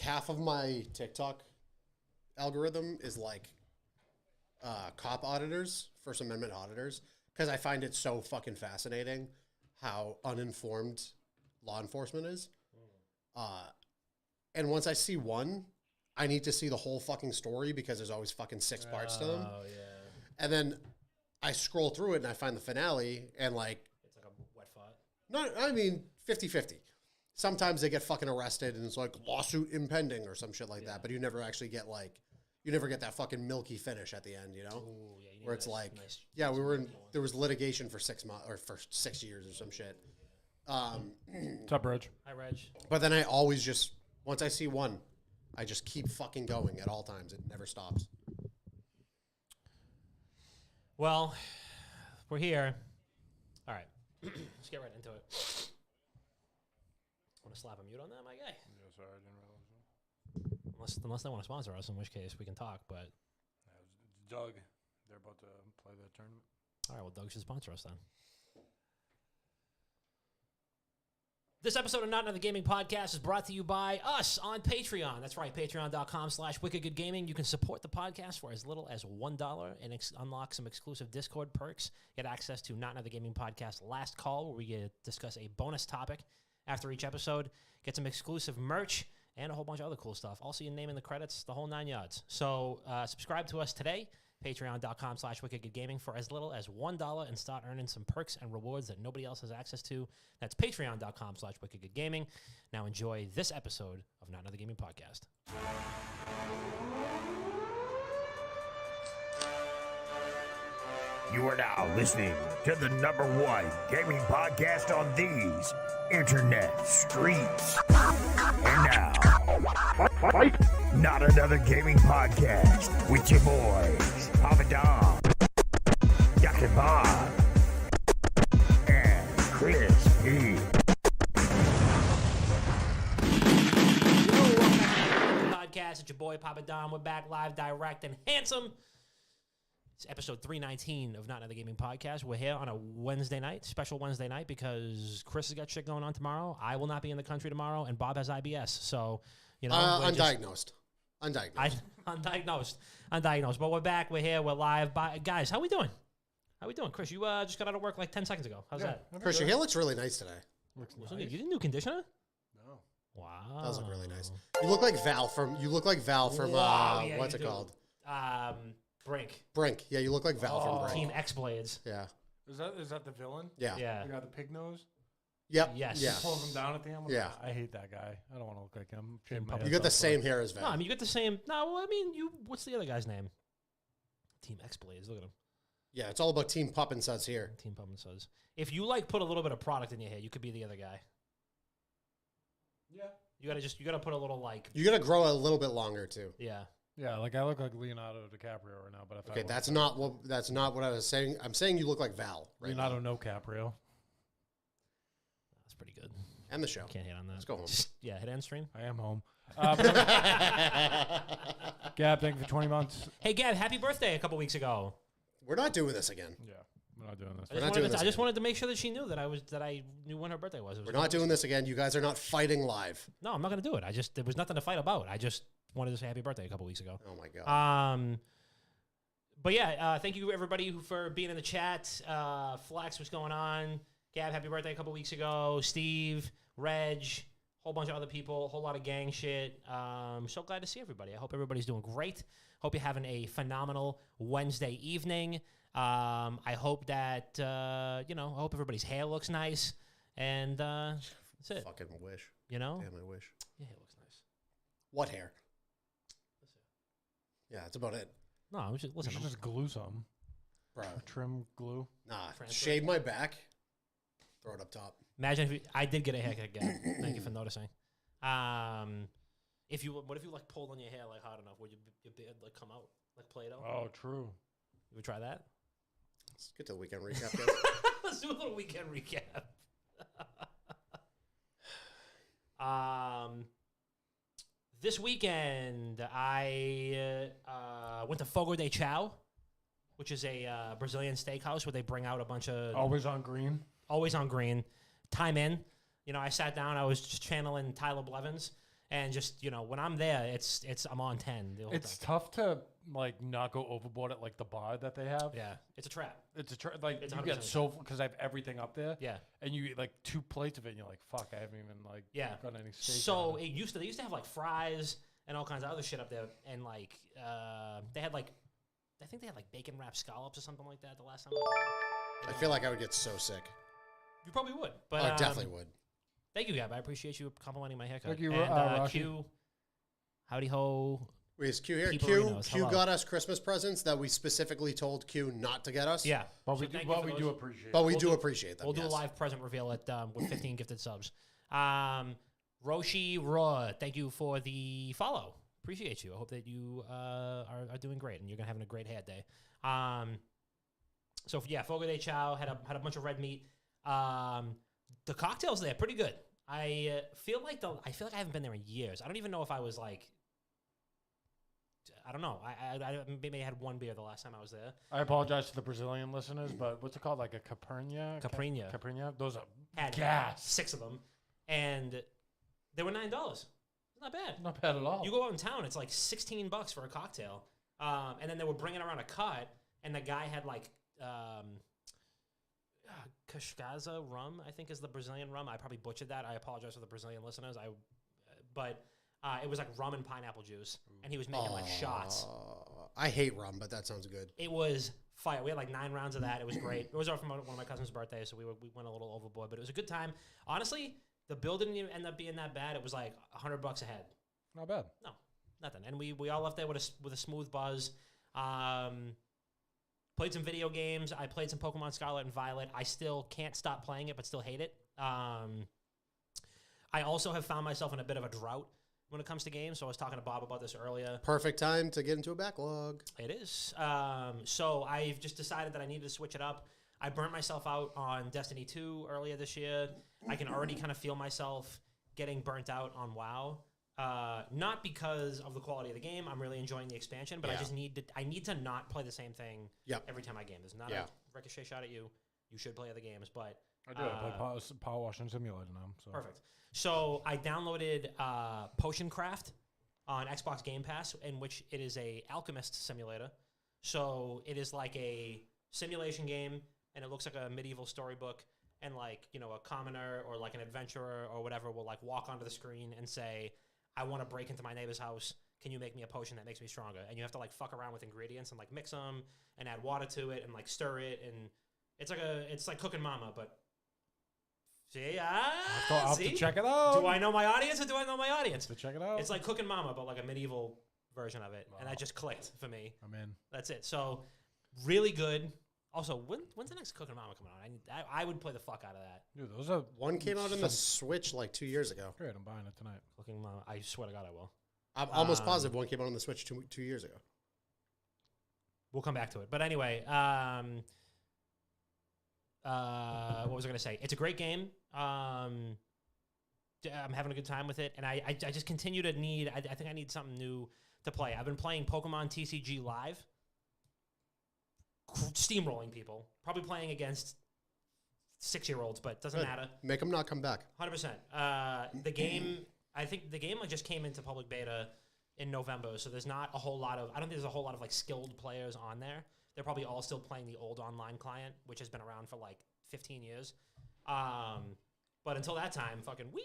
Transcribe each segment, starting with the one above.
half of my TikTok algorithm is like cop auditors, First Amendment auditors, because I find it so fucking fascinating how uninformed law enforcement is. And once I see one, I need to see the whole fucking story because there's always fucking 6 parts to them. Oh, yeah. And then I scroll through it and I find the finale and like... It's like a wet fart. No, I mean 50-50. Sometimes they get fucking arrested and it's like lawsuit impending or some shit like that. But you never actually get like... You never get that fucking milky finish at the end, you know? Ooh, yeah, you need Where it's nice, like... nice, yeah, nice we were in... milky one. There was litigation for 6 months or for 6 years or some shit. What's up, Reg? Hi, Reg. But then I always just... Once I see one, I just keep fucking going at all times. It never stops. Well, we're here. All right. Let's get right into it. Want to slap a mute on that, my guy? Yeah, sorry, I didn't realize that. Unless they want to sponsor us, in which case we can talk. But It's Doug. They're about to play the tournament. all right, well, Doug should sponsor us then. This episode of Not Another Gaming Podcast is brought to you by us on Patreon. That's right, patreon.com/wickedgoodgaming. You can support the podcast for as little as $1 and unlock some exclusive Discord perks. Get access to Not Another Gaming Podcast Last Call, where we discuss a bonus topic after each episode. Get some exclusive merch and a whole bunch of other cool stuff. Also, your name in the credits, the whole 9 yards. So subscribe to us today. Patreon.com/wickedgoodgaming for as little as $1 and start earning some perks and rewards that nobody else has access to. That's patreon.com/wickedgoodgaming. Now enjoy this episode of Not Another Gaming Podcast. You are now listening to the #1 gaming podcast on these internet streets. And now, Not Another Gaming Podcast with your boys, Papa Dom, Dr. Bob, and Chris P. Podcast. It's your boy Papa Don. We're back live, direct, and handsome. It's episode 319 of Not Another Gaming Podcast. We're here on a Wednesday night, special Wednesday night, because Chris has got shit going on tomorrow. I will not be in the country tomorrow, and Bob has IBS. So, you know, Undiagnosed. Undiagnosed. But we're back. We're here. We're live. Guys, how we doing? Chris? You just got out of work like 10 seconds ago. How's that? Chris, your hair looks really nice today. Looks You nice. did new conditioner? No. Wow. Does look really nice. You look like Val from. Wow, yeah, what's you it do. called? Brink. Brink. Yeah, you look like Val from Brink. Team X Blades. Yeah. Is that the villain? Yeah. Yeah. The guy with the pig nose? Yep. Yes. Yeah. Pulls him down at the end? Yeah. I hate that guy. I don't want to look like him. Shave my You You head got the off, same hair as Val. No, I mean, you get the same. No, well, I mean, what's the other guy's name? Team X Blades. Look at him. Yeah, it's all about Team Pup and Suds here. Team Pumpkin says. If you like put a little bit of product in your hair, you could be the other guy. Yeah. You gotta put a little like. You got to grow a little bit longer too. Yeah. Yeah, like I look like Leonardo DiCaprio right now, but if Okay, I that's not what I was saying. I'm saying you look like Val right Leonardo now. no Caprio. That's pretty good. And the show. Can't hate on that. Let's go home. Yeah, hit end stream. I am home. Gab, thank you for 20 months. Hey, Gab, happy birthday a couple weeks ago. We're not doing this again. Yeah, we're not doing this. I just wanted to make sure that she knew that I knew when her birthday was. We're not doing this again. You guys are not fighting live. No, I'm not gonna do it. There was nothing to fight about. I just wanted to say happy birthday a couple weeks ago. Oh my god. But yeah, thank you everybody for being in the chat. Flex, what's going on? Gab, happy birthday a couple weeks ago. Steve, Reg, whole bunch of other people, whole lot of gang shit. So glad to see everybody. I hope everybody's doing great. Hope you're having a phenomenal Wednesday evening. I hope that I hope everybody's hair looks nice, and that's it. Fucking wish. You know, Damn, I wish. your hair looks nice. What hair? Yeah, that's about it. No, I'm just We listen. should just glue some. Bro. Trim glue. Nah. Transfer. Shave my back. Throw it up top. Imagine if I did get a haircut again. Thank you for noticing. What if you like pulled on your hair like hard enough? Would your beard like come out like Play-Doh? Oh, true. You would try that? Let's get to the weekend recap, guys. Let's do a little weekend recap. This weekend I went to Fogo de Chao, which is a Brazilian steakhouse where they bring out a bunch of Always on green. always on green. Time in. I sat down. I was just channeling Tyler Blevins, And just when I'm there, it's I'm on 10 the whole It's time. tough to like not go overboard at like the bar that they have. Yeah, it's a trap. It's like It's you 100% get so because I have everything up there. Yeah. And you eat like 2 plates of it, and you're like, "Fuck, I haven't even like got any steak." So on it. they used to have like fries and all kinds of other shit up there, and like they had like I think they had like bacon wrapped scallops or something like that the last time. I feel like I would get so sick. You probably would, but I definitely would. Thank you, Gab. I appreciate you complimenting my haircut. Thank you, and Rashi. Q, howdy ho. Wait, is Q here? People Q Rinos, Q hello. got us Christmas presents that we specifically told Q not to get us. Yeah, But So we do, thank you for we those. do appreciate. But we We'll do do- appreciate them. We'll do a yes. live present reveal at with 15 gifted subs. Roshi Raw, thank you for the follow. Appreciate you. I hope that you are doing great and you're gonna having a great hair day. So yeah, Fogo de Chao had a bunch of red meat. The cocktails there pretty good. I feel like I haven't been there in years. I don't even know if I was like. I don't know. I maybe had one beer the last time I was there. I apologize to the Brazilian listeners, but what's it called? Like a Capernia? Capriña. Capernia? Those are Had gas. 6 of them, and they were $9. Not bad. Not bad at all. You go out in town, it's like $16 for a cocktail. And then they were bringing around a cart, and the guy had like Cascaza rum, I think is the Brazilian rum. I probably butchered that. I apologize for the Brazilian listeners. But it was like rum and pineapple juice, and he was making like shots. I hate rum, but that sounds good. It was fire. We had like 9 rounds of that. It was great. It was from one of my cousin's birthdays, so we went a little overboard, but it was a good time. Honestly, the bill didn't even end up being that bad. It was like $100 a head. Not bad. No, nothing. And we all left there with a smooth buzz. Played some video games. I played some Pokemon Scarlet and Violet. I still can't stop playing it, but still hate it. I also have found myself in a bit of a drought when it comes to games. So I was talking to Bob about this earlier. Perfect time to get into a backlog. It is. So I've just decided that I needed to switch it up. I burnt myself out on Destiny 2 earlier this year. I can already kind of feel myself getting burnt out on WoW. Not because of the quality of the game. I'm really enjoying the expansion, but I Yeah. just need to not play the same thing Yep. every time I game. There's not Yeah. a ricochet shot at you. You should play other games, but I do. I play Power Washing Simulator now. So. perfect. So I downloaded Potion Craft on Xbox Game Pass, in which it is a alchemist simulator. So it is like a simulation game, and it looks like a medieval storybook. And like a commoner or like an adventurer or whatever will like walk onto the screen and say, "I want to break into my neighbor's house. Can you make me a potion that makes me stronger?" And you have to like fuck around with ingredients and like mix them and add water to it and like stir it, and it's like Cooking Mama, but. See, I'll have see? to check it out. Do I know my audience or do I know my audience? To check it out. It's like Cooking Mama, but like a medieval version of it. And that Wow. just clicked for me. I'm in. That's it. So, really good. Also, when's the next Cooking Mama coming out? I would play the fuck out of that. Dude, those are One came out on the Switch like 2 years ago. great. I'm buying it tonight. Cooking Mama. I swear to God, I will. I'm almost positive one came out on the Switch 2 years ago. We'll come back to it. But anyway, what was I going to say? It's a great game. I'm having a good time with it, and I just continue to need. I think I need something new to play. I've been playing Pokemon TCG Live, steamrolling people. Probably playing against 6-year-olds, but doesn't Good. matter. Make them not come back. 100%. The game. I think the game just came into public beta in November, so there's not a whole lot of. I don't think there's a whole lot of like skilled players on there. They're probably all still playing the old online client, which has been around for like 15 years. But until that time, fucking wee.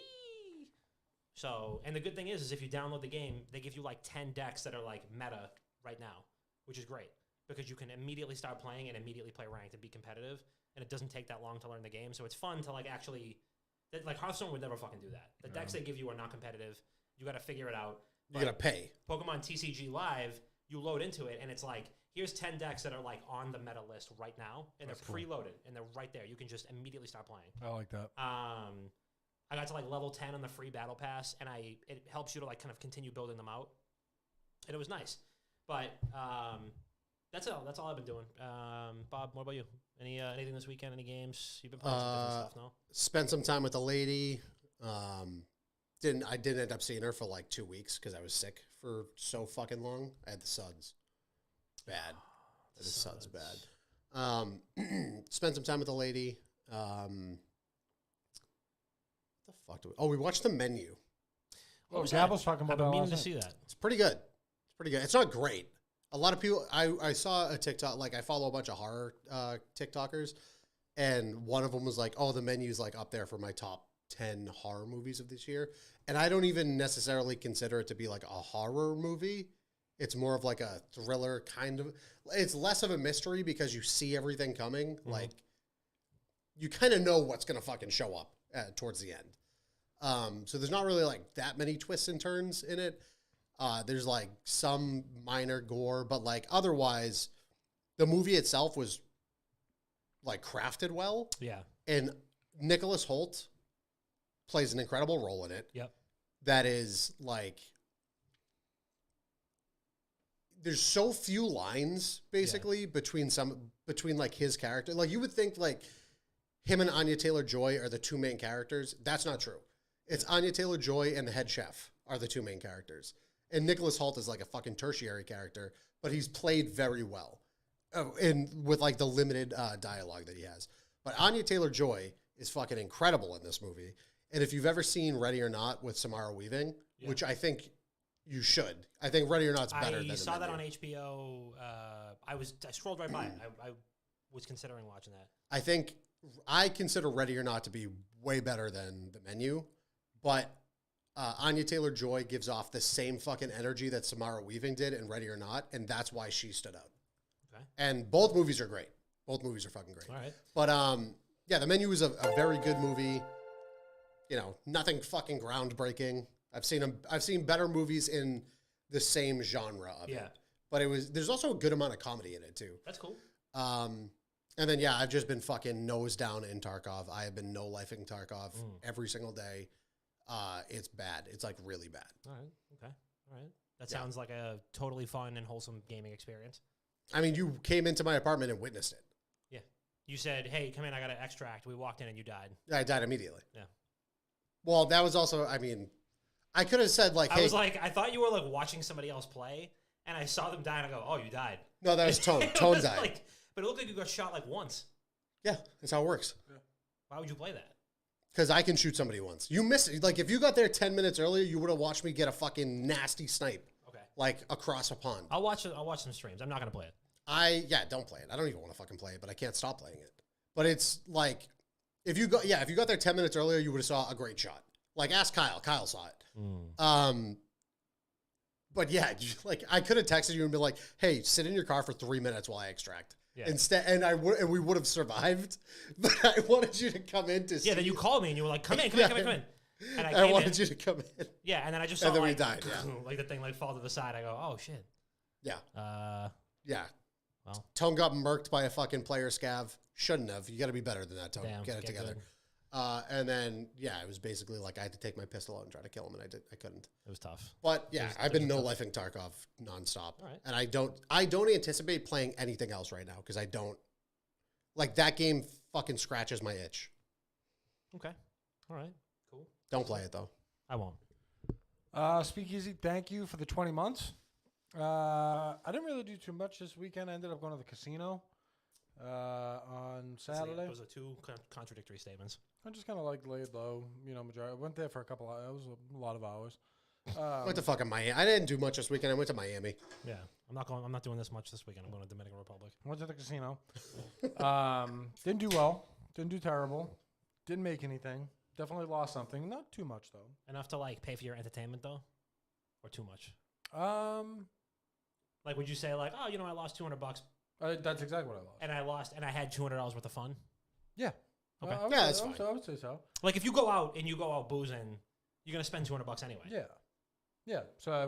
So, and the good thing is if you download the game, they give you like 10 decks that are like meta right now, which is great because you can immediately start playing and immediately play ranked and be competitive, and it doesn't take that long to learn the game. So it's fun to like actually, like Hearthstone would never fucking do that. The decks they give you are not competitive. You got to figure it out. You gotta pay. Pokemon TCG Live, you load into it, and it's like, here's 10 decks that are like on the meta list right now, and That's they're cool. preloaded, and they're right there. You can just immediately start playing. I like that. I got to like level 10 on the free battle pass, and it helps you to like kind of continue building them out, and it was nice. But that's all. That's all I've been doing. Bob, what about you? Anything this weekend? Any games? You've been playing some different stuff, no? Spent some time with the lady. I didn't end up seeing her for like 2 weeks because I was sick for so fucking long. I had the suds. Bad. The suds bad. Spent some time with the lady. What the fuck do we? Oh, we watched The Menu. Oh, was Gabble's talking I've about been that meaning last to night. see that. It's pretty good. It's pretty good. It's not great. A lot of people, I saw a TikTok, like I follow a bunch of horror TikTokers, and one of them was like, oh, the menu's like up there for my top 10 horror movies of this year. And I don't even necessarily consider it to be like a horror movie. It's more of like a thriller kind of, it's less of a mystery because you see everything coming. Like you kind of know what's going to fucking show up towards the end. So there's not really like that many twists and turns in it. There's like some minor gore, but like otherwise, the movie itself was like crafted well. Yeah. And Nicholas Hoult plays an incredible role in it. Yep. That is like, there's so few lines basically between like his character. Like you would think like him and Anya Taylor-Joy are the two main characters. That's not true. It's Anya Taylor-Joy and the head chef are the two main characters. And Nicholas Hoult is like a fucking tertiary character, but he's played very well. And with like the limited dialogue that he has. But Anya Taylor-Joy is fucking incredible in this movie. And if you've ever seen Ready or Not with Samara Weaving, which I think you should. I think Ready or Not's better than I saw The that on Menu. HBO. I scrolled right by it. I was considering watching that. I consider Ready or Not to be way better than The Menu, but Anya Taylor-Joy gives off the same fucking energy that Samara Weaving did in Ready or Not, and that's why she stood out. Okay. And both movies are great. Both movies are fucking great. All right. But yeah, The Menu is a very good movie. You know, nothing fucking groundbreaking. I've seen better movies in the same genre of Yeah. it. But there's also a good amount of comedy in it too. That's cool. And then yeah, I've just been fucking nose down in Tarkov. I have been no-lifing Tarkov every single day. It's bad. It's like really bad. All right. Okay. All right. That sounds like a totally fun and wholesome gaming experience. I mean, you came into my apartment and witnessed it. Yeah. You said, "Hey, come in. I got to extract." We walked in and you died. I died immediately. Yeah. Well, that was also, I mean, I could have said like, I hey, was like, I thought you were like watching somebody else play, and I saw them die, and I go, "Oh, you died." no, that was Tone. It Tone was died. like- but it looked like you got shot like once. Yeah, that's how it works. Why would you play that? Because I can shoot somebody once. You missed it. Like, if you got there 10 minutes earlier, you would have watched me get a fucking nasty snipe, Okay. like, across a pond. I'll watch some streams. I'm not gonna play it. Yeah, don't play it. I don't even want to fucking play it, but I can't stop playing it. But it's like, if you got there 10 minutes earlier, you would have saw a great shot. Like, ask Kyle. Kyle saw it. But yeah, like, I could have texted you and been like, hey, sit in your car for 3 minutes while I extract. Yeah. Instead, and we would have survived, but I wanted you to come in to see. Yeah. Then you called me and you were like, "Come in, come in, come in, come in." And I I came in. wanted you to come in. Yeah, and then I just saw And then we like, died, yeah. like the thing like fall to the side. I go, "Oh shit." Yeah. Yeah. Well. Tone got murked by a fucking player scav. Shouldn't have. You got to be better than that, Tone. Damn, Get it get together. good. And then, yeah, it was basically like I had to take my pistol out and try to kill him, and I couldn't. It was tough. But yeah, It was- I've it been was no tough. lifing Tarkov nonstop, All right. and I don't anticipate playing anything else right now because I don't like that game. Fucking scratches my itch. Okay. All right. Cool. Don't play it though. I won't. Speakeasy, thank you for the 20 months. I didn't really do too much this weekend. I ended up going to the casino on Saturday. Those are two contradictory statements. I just kind of like laid low, majority. I went there for a couple of hours, a lot of hours. Went to fucking Miami. I didn't do much this weekend. I went to Miami. Yeah. I'm not doing this much this weekend. I'm going to Dominican Republic. Went to the casino. Didn't do well. Didn't do terrible. Didn't make anything. Definitely lost something. Not too much though. Enough to like pay for your entertainment though, or too much. Like, would you say like, "Oh, I lost $200 That's exactly what I lost. and I had $200 worth of fun"? Yeah. Okay. I would Yeah, say- that's I would fine. say- I would say so. Like, if you go out boozing, you're gonna spend $200 anyway. Yeah. Yeah. So I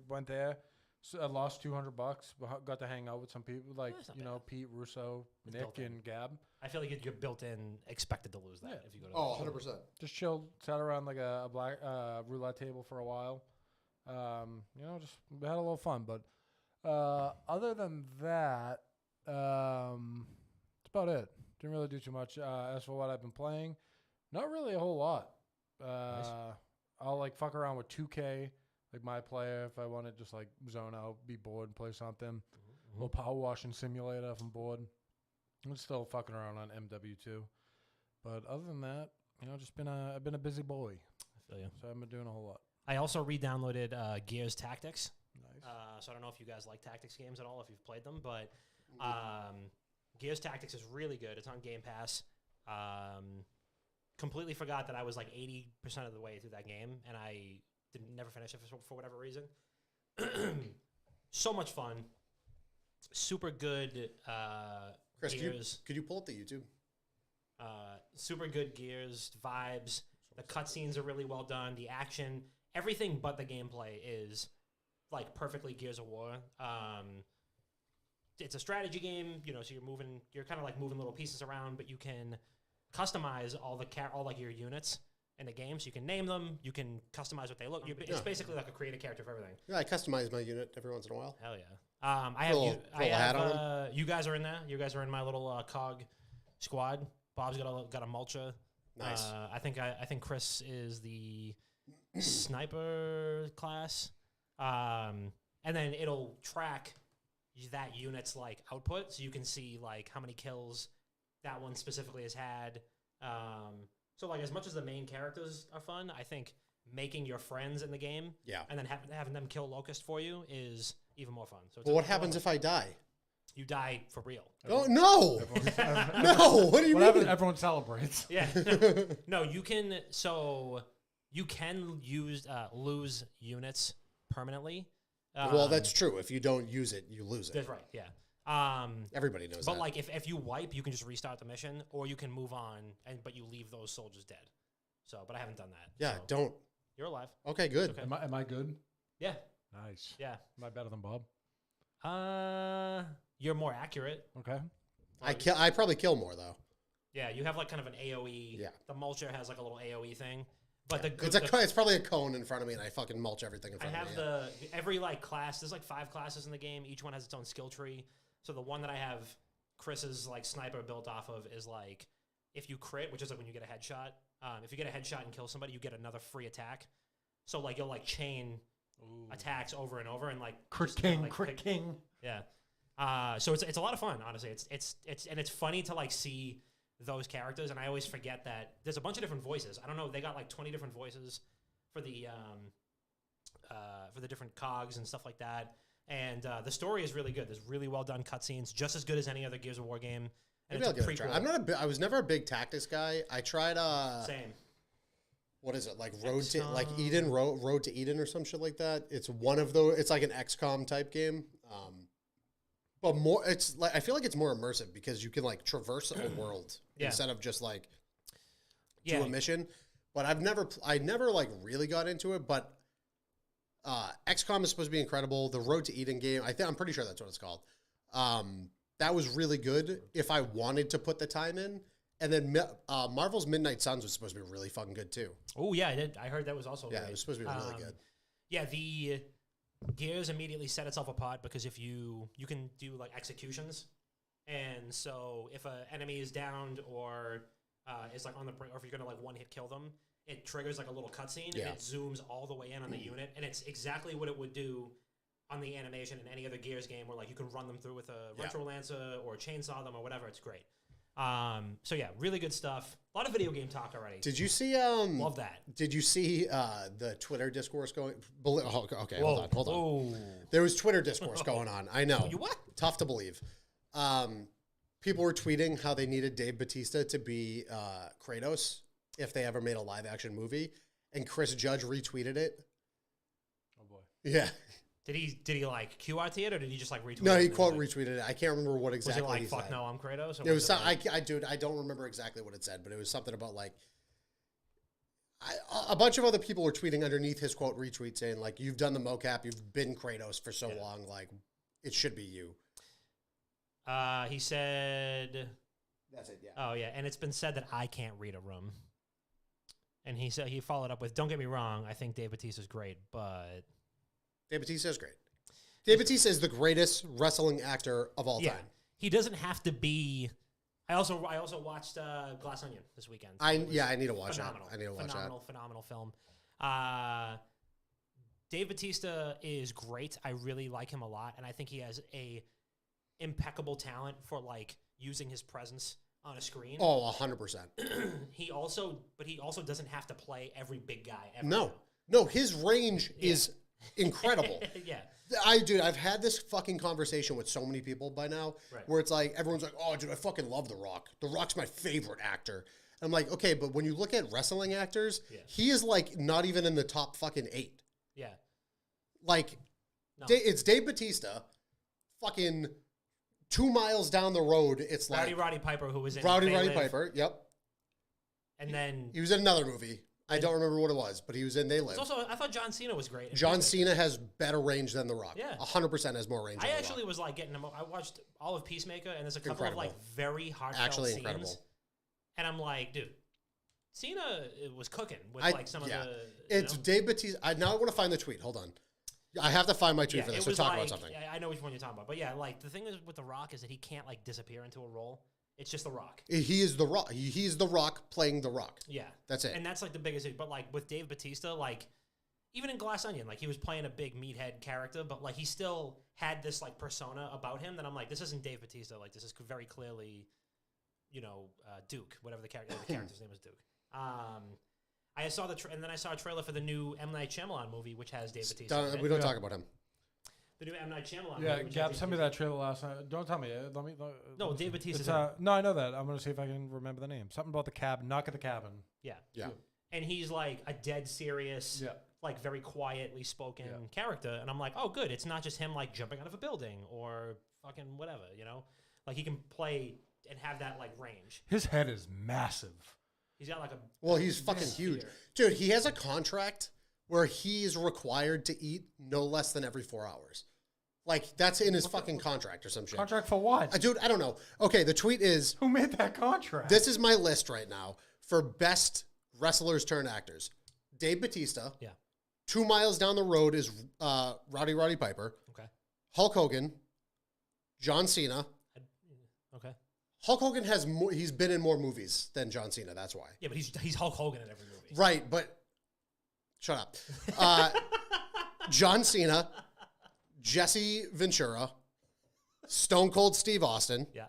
went there. So I lost $200. Got to hang out with some people like That's not bad. Pete Russo, It's Nick, built in. and Gab. I feel like you're built in, expected to lose that Yeah. if you go to. Oh, the 100%. Just chilled, sat around like a black roulette table for a while. Just had a little fun. But other than that, that's about it. Didn't really do too much. As for what I've been playing, not really a whole lot. I'll like fuck around with 2K, like my player, if I want to just like zone out, be bored, and play something. Little power washing simulator if I'm bored. I'm still fucking around on MW2. But other than that, just I've been a busy boy. I feel you. So I haven't been doing a whole lot. I also re-downloaded Gears Tactics. Nice. So I don't know if you guys like tactics games at all, if you've played them, but Gears Tactics is really good. It's on Game Pass. Completely forgot that I was like 80% of the way through that game, and I never finish it for whatever reason. So much fun. Super good Chris, Gears. could you pull up the YouTube? Super good Gears vibes. The cutscenes are really well done. The action, everything but the gameplay is like perfectly Gears of War. It's a strategy game, so you're kind of like moving little pieces around, but you can customize all like your units in the game. So you can name them, you can customize what they look. It's basically like a creative character for everything. Yeah, I customize my unit every once in a while. Hell yeah. I have Roll a hat on you guys are in there. You guys are in my little cog squad. Bob's got a mulcher. Nice. I think Chris is the sniper class. And then it'll track that unit's like output, so you can see like how many kills that one specifically has had. So like as much as the main characters are fun, I think making your friends in the game, and then having them kill Locust for you is even more fun. So Well, what happens if I die? you die for real? Oh no! No! What do you What mean? happens? Everyone celebrates. Yeah. No, you can. So you can lose units permanently. Well, that's true. If you don't use it, you lose it. That's right. Yeah. Everybody knows But that. like if you wipe, you can just restart the mission, or you can move on, but you leave those soldiers dead. So, but I haven't done that. Yeah, so don't. You're alive. Okay, good. Okay. Am I good? Yeah. Nice. Yeah. Am I better than Bob? You're more accurate. Okay. I probably kill more though. Yeah, you have like kind of an AOE. Yeah. The mulcher has like a little AOE thing. But It's probably a cone in front of me, and I fucking mulch everything in I front have of me. every like class. There's like 5 classes in the game. Each one has its own skill tree. So the one that I have Chris's like sniper built off of is like if you crit, which is like when you get a headshot. If you get a headshot and kill somebody, you get another free attack. So like you'll like chain attacks over and over and like Crit just King. kinda, like, Crit pick- King. Yeah. So it's a lot of fun, honestly. It's funny to like see those characters, and I always forget that there's a bunch of different voices. I don't know, they got like 20 different voices for the different cogs and stuff like that. And the story is really good. There's really well done cutscenes, just as good as any other Gears of War game. And Maybe I'll it's give it a try. I was never a big tactics guy. I tried. Same. What is it like? Road to Eden or some shit like that. It's one of those. It's like an XCOM type game. But more, it's like I feel like it's more immersive because you can like traverse a world instead of just like do a mission. But I never like really got into it. But XCOM is supposed to be incredible. The Road to Eden game, I'm pretty sure that's what it's called. That was really good if I wanted to put the time in. And then Marvel's Midnight Suns was supposed to be really fucking good too. Oh yeah, I did. I heard that was also Yeah, great. it was supposed to be really good. Yeah, the Gears immediately set itself apart because if you can do like executions, and so if an enemy is downed or is like on the brink, or if you're gonna like one hit kill them, it triggers like a little cutscene and it zooms all the way in on the unit, and it's exactly what it would do on the animation in any other Gears game where like you can run them through with a retro lancer or chainsaw them or whatever. It's great. So yeah, really good stuff. A lot of video game talk already. Did you see? Love that. Did you see the Twitter discourse going? Okay, Whoa. hold on. Whoa. There was Twitter discourse going on. I know. You what? Tough to believe. People were tweeting how they needed Dave Bautista to be Kratos if they ever made a live action movie, and Chris Judge retweeted it. Oh boy. Yeah. Did he like QRT it or did he just like retweet it? No, he and quote then, like, retweeted it. I can't remember what Was exactly it like he "fuck said. no, I'm Kratos"? Or It was it some, like, dude, I don't remember exactly what it said, but it was something about like a bunch of other people were tweeting underneath his quote retweet saying like, "You've done the mocap, you've been Kratos for so long, like it should be you." He said, That's it. Yeah. "Oh yeah," and it's been said that I can't read a room. And he said he followed up with, "Don't get me wrong, I think Dave Bautista's great, but Dave Bautista is great. Dave Bautista is the greatest wrestling actor of all time. he doesn't have to be." I also watched Glass Onion this weekend. I It was need to watch phenomenal. that. I need to watch Phenomenal film. Dave Bautista is great. I really like him a lot, and I think he has a impeccable talent for like using his presence on a screen. Oh, 100%. He also doesn't have to play every big guy ever. No. No, his range is incredible. Yeah. I've had this fucking conversation with so many people by now where it's like, everyone's like, oh, dude, I fucking love The Rock. The Rock's my favorite actor. I'm like, okay, but when you look at wrestling actors, he is like not even in the top fucking 8. Yeah. Like, No. It's Dave Bautista, fucking 2 miles down the road. It's like Roddy Piper, who was in Roddy They Live, Piper. Yep. and then He was in another movie. I don't remember what it was, but he was in They Live. it's also I thought John Cena was great. in John Peacemaker. Cena has better range than The Rock. Yeah. 100% has more range I than The actually Rock. was like getting him. I watched all of Peacemaker, and there's a couple Incredible. of like very heartfelt Actually scenes, incredible. and I'm like, dude, Cena was cooking with I- like some yeah. of the. It's Dave Bautista. Now I want to find the tweet. Hold on. I have to find my tweet yeah, for this. it So was talk like, about something. I know which one you're talking about, but yeah, like the thing is with The Rock is that he can't like disappear into a role. It's just The Rock. He is The Rock. He's The Rock playing The Rock. Yeah, That's it. and that's like the biggest thing. But like with Dave Bautista, like even in Glass Onion, like he was playing a big meathead character, but like he still had this like persona about him that I'm like, this isn't Dave Bautista. Like this is very clearly, Duke, whatever the character's name was, Duke. I saw and then I saw a trailer for the new M. Night Shyamalan movie, which has Dave Bautista. in it. We don't talk about him. The new M. Night Shyamalan Yeah, movie. which has Gab Dave sent me Bautista. that trailer last night. Don't tell me. No, Dave Bautista's It's, in it. no, I know that. I'm gonna see if I can remember the name. Something about the cabin. Knock at the cabin. Yeah. Yeah. And he's like a dead serious, Yeah. like very quietly spoken character. And I'm like, oh, good. It's not just him like jumping out of a building or fucking whatever, Like he can play and have that like range. His head is massive. He's got like a. Well, he's fucking huge. sphere. Dude, he has a contract where he's required to eat no less than every 4 hours. Like, that's in his fucking contract or some shit. Contract for what? Dude, I don't know. Okay, the tweet is, Who made that contract? this is my list right now for best wrestlers turn actors. Dave Bautista. Yeah. 2 miles down the road is Roddy Piper. Okay. Hulk Hogan. John Cena. Okay. Hulk Hogan has more, he's been in more movies than John Cena. That's why. Yeah, but he's Hulk Hogan in every movie. Right, but shut up. John Cena, Jesse Ventura, Stone Cold Steve Austin, Yeah.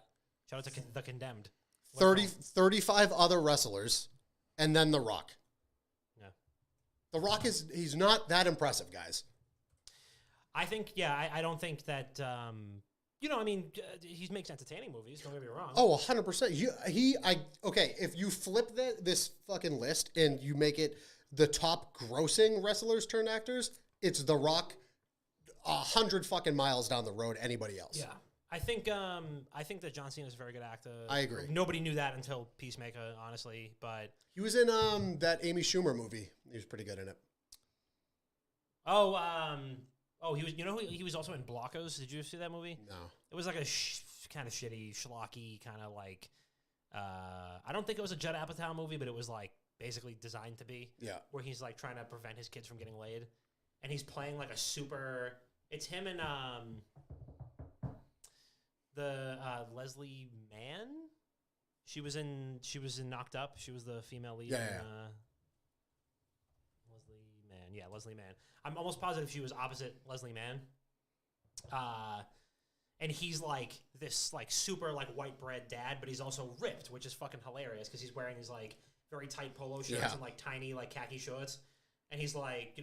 Shout out to The Condemned. 35 other wrestlers, and then The Rock. Yeah. The Rock he's not that impressive, guys. I think, I don't think that, he makes entertaining movies, don't get me wrong. Oh, 100%. Okay, if you flip this fucking list and you make it the top grossing wrestlers turn actors, it's The Rock 100 fucking miles down the road, anybody else. Yeah. I think that John Cena is a very good actor. I agree. Nobody knew that until Peacemaker, honestly, but He was in that Amy Schumer movie. He was pretty good in it. he was. He was also in Blockers. Did you see that movie? No. It was like a kind of shitty, schlocky kind of like. I don't think it was a Judd Apatow movie, but it was like basically designed to be. Yeah. Where he's like trying to prevent his kids from getting laid, and he's playing like a super. It's him and the Leslie Mann. She was in Knocked Up. She was the female lead. Yeah, in, yeah. Leslie Mann. Yeah, Leslie Mann. I'm almost positive she was opposite Leslie Mann. And he's like this like super like white bread dad, but he's also ripped, which is fucking hilarious because he's wearing these like very tight polo shirts Yeah. and like tiny like khaki shorts, and he's like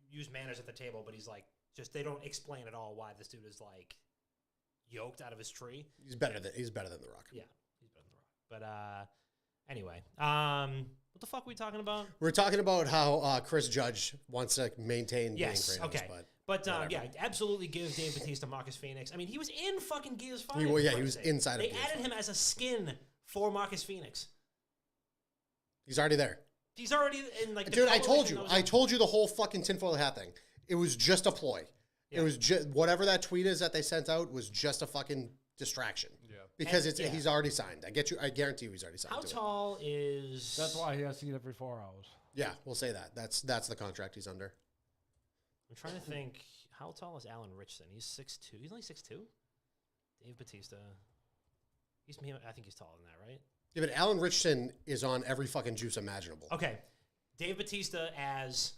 use manners at the table, but he's like just they don't explain at all why this dude is like yoked out of his tree. He's better than The Rock. Yeah, he's better than The Rock. But anyway, what the fuck are we talking about? We're talking about how Chris Judge wants to maintain Yes, being Kratos, okay. but But absolutely give Dave Bautista Marcus Phoenix. I mean, he was in fucking Gears 5. He for was Christ's sake. inside of They Gears added 5. him as a skin for Marcus Phoenix. he's already there. He's already in like. The Dude, I coloration told you. that was I in- told you the whole fucking tinfoil hat thing. It was just a ploy. Yeah. It was just whatever that tweet is that they sent out was just a fucking distraction. Yeah. Because And- yeah. he's already signed. I guarantee you he's already signed. How to it. tall is? That's why he has to eat every 4 hours. Yeah, we'll say that. That's the contract he's under. I'm trying to think. How tall is Alan Richardson? He's 6'2". He's only 6'2". Dave Bautista. I think he's taller than that, right? Yeah, but Alan Richardson is on every fucking juice imaginable. Okay, Dave Bautista as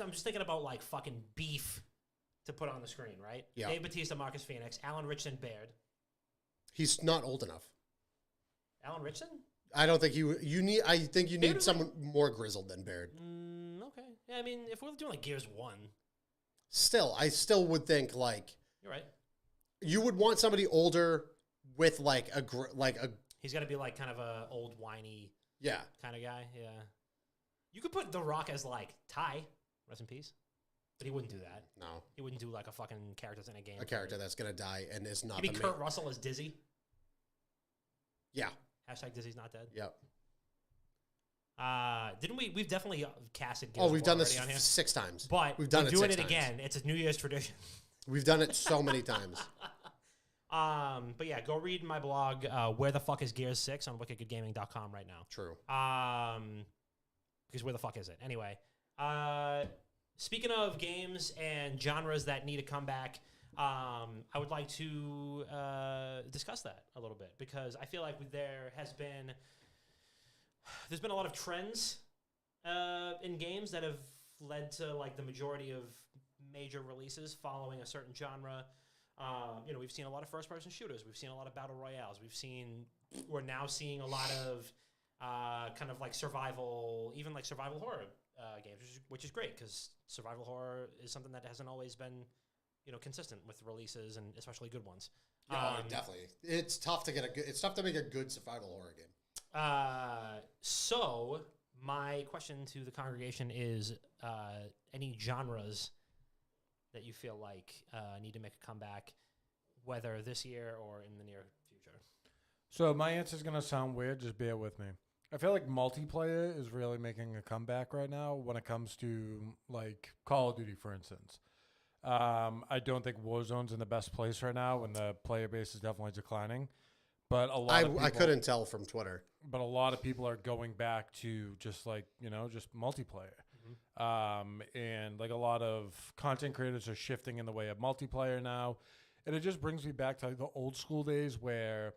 I'm just thinking about like fucking beef to put on the screen, right? Yeah. Dave Bautista, Marcus Phoenix, Alan Richardson, Baird. He's not old enough. Alan Richardson? I don't think I think you Baird need was someone more grizzled than Baird. Okay. Yeah, I mean, if we're doing like Gears 1, Still, I still would think like you're right. you would want somebody older with like a He's got to be like kind of a old whiny yeah. kind of guy. Yeah. You could put The Rock as like Ty, rest in peace, but he wouldn't do that. No, He wouldn't do like a fucking character in a game. a character that's gonna die and is not. Maybe the Kurt main. Russell as Dizzy. Yeah. Hashtag Dizzy's not dead. Yep. Didn't we? We've definitely casted. Gears Oh, of we've War done this already on here. 6 times. But we've done we're it doing 6 it times. again. It's a New Year's tradition. We've done it so many times. But yeah, go read my blog. Where the fuck is Gears 6 on wickedgoodgaming.com right now. True. Because where the fuck is it? Anyway, speaking of games and genres that need a comeback, I would like to discuss that a little bit because I feel like there's been a lot of trends in games that have led to like the majority of major releases following a certain genre. We've seen a lot of first-person shooters. We've seen a lot of battle royales. We're now seeing a lot of kind of like survival, even like survival horror games, which is great because survival horror is something that hasn't always been, consistent with releases and especially good ones. Definitely. It's tough to make a good survival horror game. So my question to the congregation is, any genres that you feel like need to make a comeback, whether this year or in the near future? So my answer is going to sound weird. Just bear with me. I feel like multiplayer is really making a comeback right now when it comes to like Call of Duty, for instance. I don't think Warzone's in the best place right now when the player base is definitely declining. But I couldn't tell from Twitter. But a lot of people are going back to just like, just multiplayer. And like a lot of content creators are shifting in the way of multiplayer now. And it just brings me back to like the old school days where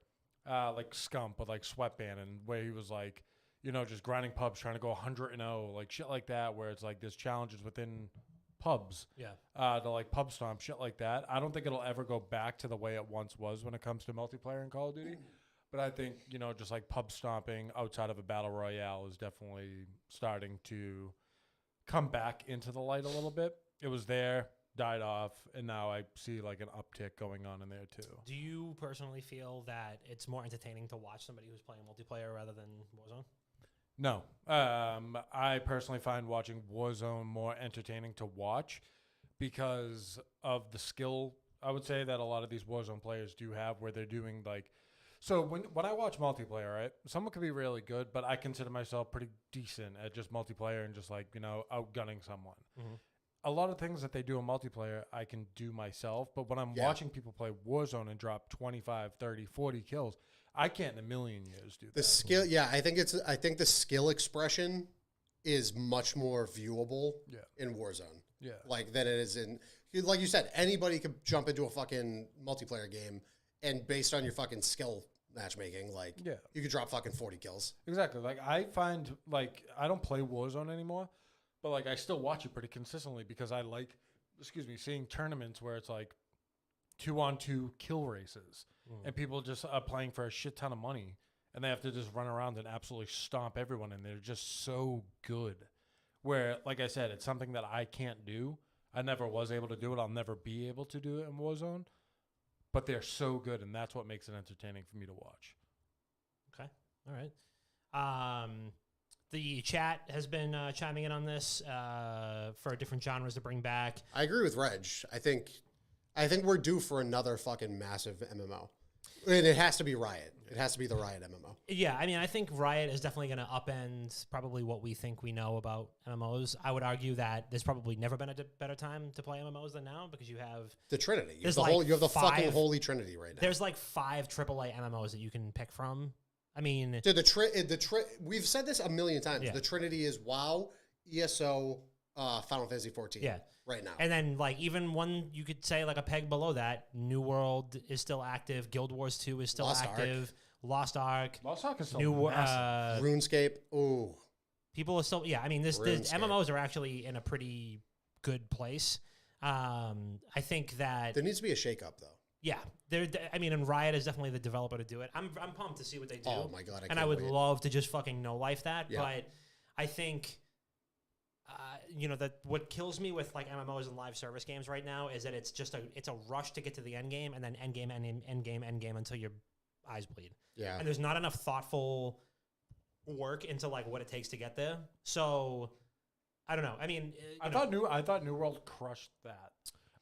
like Scump with like Sweatband and where he was like, just grinding pubs, trying to go 100-0, like shit like that, where it's like there's challenges within pubs. Yeah. To like pub stomp, shit like that. I don't think it'll ever go back to the way it once was when it comes to multiplayer in Call of Duty. But I think, just like pub stomping outside of a battle royale is definitely starting to come back into the light a little bit. It was there, died off, and now I see like an uptick going on in there too. Do you personally feel that it's more entertaining to watch somebody who's playing multiplayer rather than Warzone? No. I personally find watching Warzone more entertaining to watch because of the skill, I would say, that a lot of these Warzone players do have where they're doing like... So when I watch multiplayer, right, someone could be really good, but I consider myself pretty decent at just multiplayer and just like, outgunning someone. Mm-hmm. A lot of things that they do in multiplayer, I can do myself. But when I'm watching people play Warzone and drop 25, 30, 40 kills, I can't in a million years do that. The skill, I think the skill expression is much more viewable in Warzone. Yeah. Like than it is in, like you said, anybody could jump into a fucking multiplayer game and based on your fucking skill matchmaking, like you could drop fucking 40 kills. Exactly. Like I find like I don't play Warzone anymore, but like I still watch it pretty consistently because I like, seeing tournaments where it's like 2-on-2 kill races and people just are playing for a shit ton of money and they have to just run around and absolutely stomp everyone and they're just so good. Where, like I said, it's something that I can't do. I never was able to do it. I'll never be able to do it in Warzone. But they're so good, and that's what makes it entertaining for me to watch. Okay. All right. The chat has been chiming in on this for different genres to bring back. I agree with Reg. I think we're due for another fucking massive MMO. And it has to be Riot. It has to be the Riot MMO. Yeah, I mean, I think Riot is definitely going to upend probably what we think we know about MMOs. I would argue that there's probably never been a better time to play MMOs than now because you have the Trinity. You there's have like you have the five- fucking holy Trinity right now. There's like 5 AAA MMOs that you can pick from. I mean, Dude, we've said this a million times. Yeah. The Trinity is WoW, ESO, Final Fantasy 14. Yeah. Right now. and then like even one you could say like a peg below that, New World is still active, Guild Wars 2 is still Lost Ark. active, Lost Ark, Lost Ark is still New massive. RuneScape. Ooh. people are still I mean this the RuneScape. MMOs are actually in a pretty good place. I think that There needs to be a shakeup though. yeah, I mean, and Riot is definitely the developer to do it. I'm pumped to see what they do. Oh my god! and I would wait. love to just fucking no life that. Yeah. But I think that what kills me with like MMOs and live service games right now is that it's a rush to get to the end game and then end game until your eyes bleed. Yeah. And there's not enough thoughtful work into like what it takes to get there. So I don't know. I mean, I thought New World crushed that.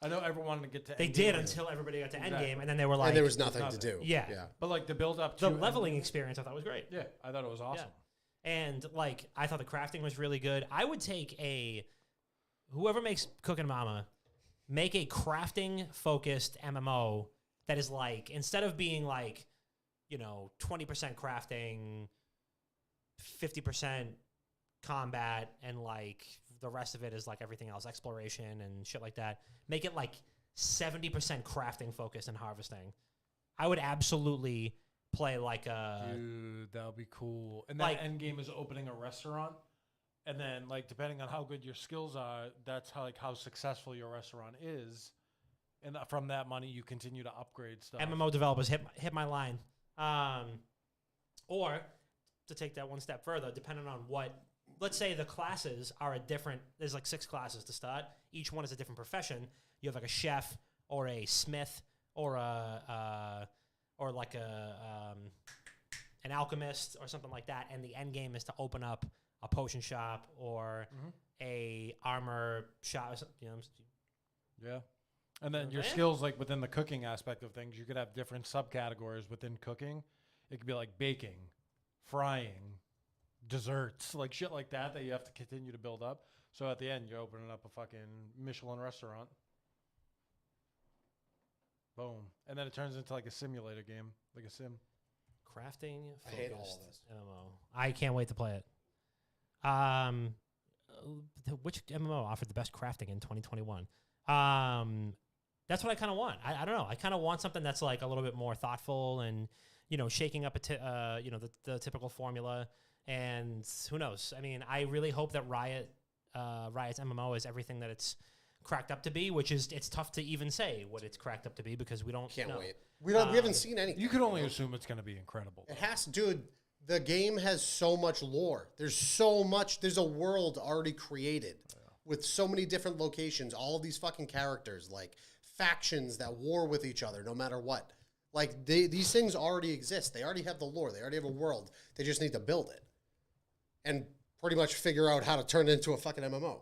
I know everyone wanted to get to. they Endgame. did until everybody got to Exactly. Endgame, and then they were like, and there was nothing to do. Yeah. But like the build up to The leveling experience I thought was great. Yeah, I thought it was awesome. And like I thought the crafting was really good. I would take whoever makes Cooking Mama, make a crafting focused MMO that is like, instead of being like, 20% crafting, 50% combat, and like the rest of it is like everything else, exploration and shit like that. Make it like 70% crafting focus and harvesting. I would absolutely play like a... Dude, that would be cool. And like- that end game is opening a restaurant. And then, like, depending on how good your skills are, that's how successful your restaurant is. And from that money, you continue to upgrade stuff. MMO developers hit my line. Or to take that one step further, depending on what, let's say the classes are there's like 6 classes to start. Each one is a different profession. You have like a chef or a smith or an alchemist or something like that. And the end game is to open up a potion shop or a armor shop. Yeah. And then your Okay. skills, like within the cooking aspect of things, you could have different subcategories within cooking. It could be like baking, frying, desserts, like shit like that you have to continue to build up. So at the end, you're opening up a fucking Michelin restaurant. Boom. And then it turns into like a simulator game, like a sim. Crafting I hate all focused of this. MMO. I can't wait to play it. Which MMO offered the best crafting in 2021? That's what I kind of want. I don't know. I kind of want something that's like a little bit more thoughtful and shaking up the typical formula. And who knows? I mean, I really hope that Riot's MMO is everything that it's cracked up to be, which is it's tough to even say what it's cracked up to be because we don't Can't know. wait. We haven't seen anything. You can only assume it's going to be incredible. It has to, dude. The game has so much lore. There's so much. There's a world already created with so many different locations. All of these fucking characters, like factions that war with each other, no matter what. Like these things already exist. They already have the lore. They already have a world. They just need to build it, and pretty much figure out how to turn it into a fucking MMO.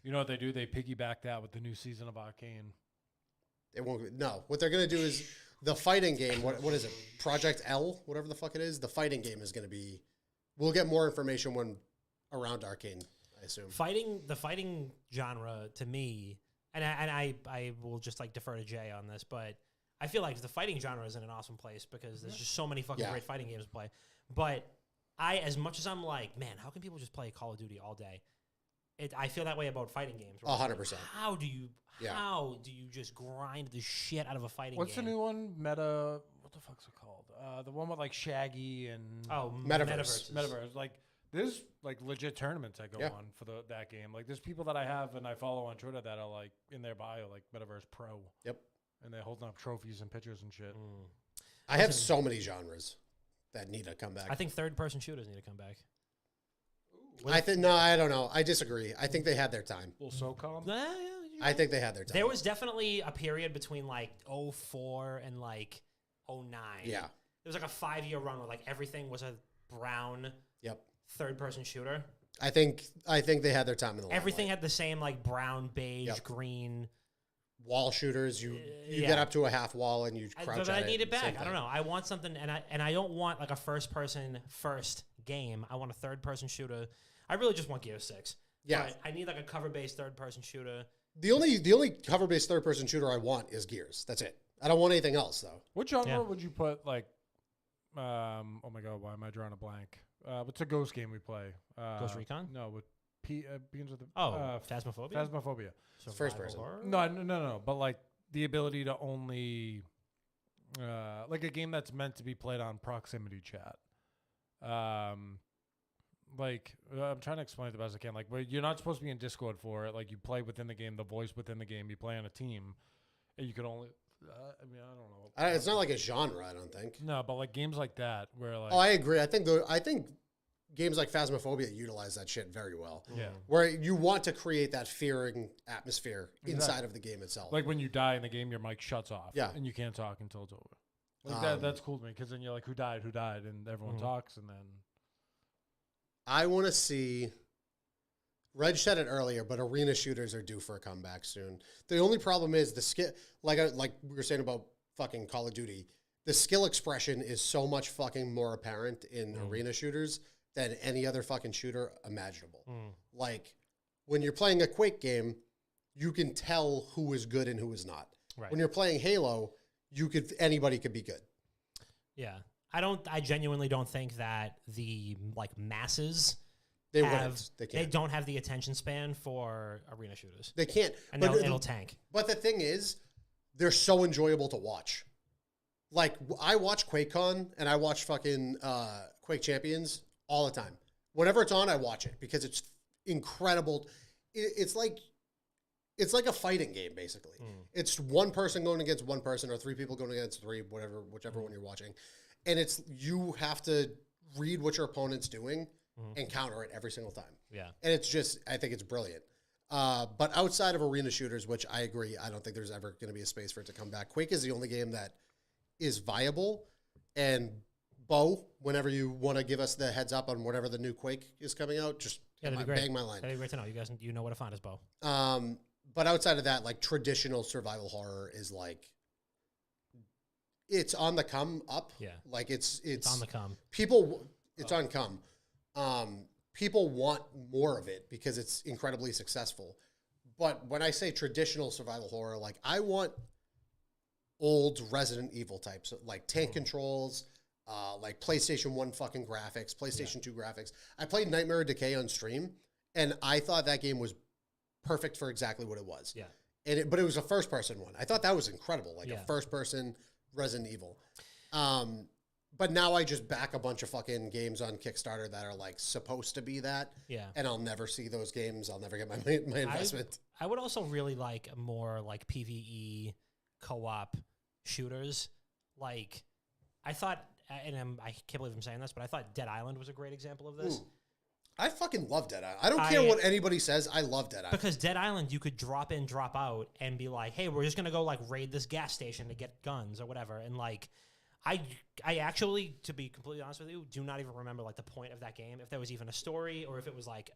You know what they do? They piggyback that with the new season of Arcane. It won't. No, what they're gonna do is the fighting game. What is it? Project L, whatever the fuck it is. The fighting game is gonna be. We'll get more information when around Arcane, I assume. The fighting genre to me, and I will just like defer to Jay on this, but I feel like the fighting genre is in an awesome place because there's just so many fucking great fighting games to play. But as much as I'm like, man, how can people just play Call of Duty all day? I feel that way about fighting games. 100%. How do you just grind the shit out of a fighting What's game? the new one? Meta. What the fuck's it called? The one with like Shaggy and Metaverse. Metaverse. Like there's like legit tournaments that go on for that game. Like there's people that I have and I follow on Twitter that are like in their bio like Metaverse Pro. Yep. And they're holding up trophies and pictures and shit. I have so many genres that need to come back. I think third-person shooters need to come back. I don't know. I disagree. I think they had their time. Little SOCOM. I think they had their time. There was definitely a period between like 04 and like 09. Yeah. There was like a 5-year run where like everything was a brown third-person shooter. I think they had their time in the Everything limelight. had the same like brown, beige, green. Wall shooters. You get up to a half wall and you crouch. But at I need it back. Same I don't thing. know. I want something, and I don't want like a first game. I want a third-person shooter. I really just want Gears 6. Yeah. But I need like a cover-based third-person shooter. The only cover-based third-person shooter I want is Gears. That's it. I don't want anything else though. What genre would you put like? Oh my god, why am I drawing a blank? What's a ghost game we play? Ghost Recon? No, with begins with the Phasmophobia? Phasmophobia. First person. horror? No. But like the ability to only, like a game that's meant to be played on proximity chat. Like I'm trying to explain it the best I can. Like, where you're not supposed to be in Discord for it. Like you play within the game, the voice within the game. You play on a team, and you can only. I mean, I don't know. It's not like a genre. I don't think. No, but like games like that where like. Oh, I agree. I think games like Phasmophobia utilize that shit very well. Yeah. Where you want to create that fearing atmosphere inside of the game itself. Like when you die in the game, your mic shuts off. Yeah. And you can't talk until it's over. Like that's cool to me because then you're like, who died? And everyone talks, and then. I want to see. Reg said it earlier, but arena shooters are due for a comeback soon. The only problem is the skill, like we were saying about fucking Call of Duty, the skill expression is so much fucking more apparent in arena shooters than any other fucking shooter imaginable. Like when you're playing a Quake game, you can tell who is good and who is not. Right. When you're playing Halo, anybody could be good. Yeah. I genuinely don't think that the like masses They wouldn't. They they can't. don't have the attention span for arena shooters. They can't. And But it'll tank. But the thing is, they're so enjoyable to watch. Like, I watch QuakeCon and I watch fucking Quake Champions all the time. Whenever it's on, I watch it because it's incredible. It's like a fighting game, basically. It's one person going against one person or three people going against three, whichever one you're watching. And you have to read what your opponent's doing and counter it every single time. Yeah. And it's just, I think it's brilliant. But outside of arena shooters, which I agree, I don't think there's ever going to be a space for it to come back. Quake is the only game that is viable. And Bo, whenever you want to give us the heads up on whatever the new Quake is coming out, just That'd be great. bang my line. That'd be great to know. You guys, you know where to find us, Bo. But outside of that, like traditional survival horror is like, it's on the come up. Yeah. Like it's on the come. It's on come. People want more of it because it's incredibly successful. But when I say traditional survival horror, like I want old Resident Evil types, like tank controls, like PlayStation 1 fucking graphics, PlayStation 2 graphics. I played Nightmare Decay on stream, and I thought that game was perfect for exactly what it was. Yeah. But it was a first-person one. I thought that was incredible, like Yeah. a first-person Resident Evil. But now I just back a bunch of fucking games on Kickstarter that are like supposed to be that. Yeah. And I'll never see those games. I'll never get my investment. I would also really like more like PvE co-op shooters. Like I thought, and I can't believe I'm saying this, but I thought Dead Island was a great example of this. Ooh. I fucking love Dead Island. I don't care what anybody says. I love Dead Island. Because Dead Island, you could drop in, drop out, and be like, hey, we're just going to go like raid this gas station to get guns or whatever. And like, I actually, to be completely honest with you, do not even remember like the point of that game. If there was even a story or if it was like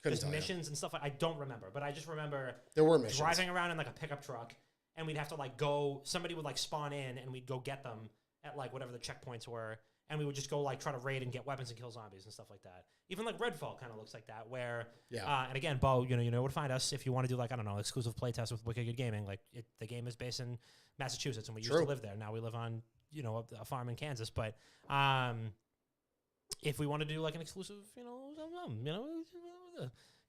just missions and stuff. I don't remember, but I just remember there were missions. Driving around in like a pickup truck, and we'd have to like go, somebody would like spawn in and we'd go get them at like whatever the checkpoints were. And we would just go like try to raid and get weapons and kill zombies and stuff like that. Even like Redfall kind of looks like that, where and again, Bo, you know where to find us if you want to do like I don't know exclusive playtest with Wicked Good Gaming. Like the game is based in Massachusetts, and we used to live there. Now we live on a farm in Kansas. But if we want to do like an exclusive,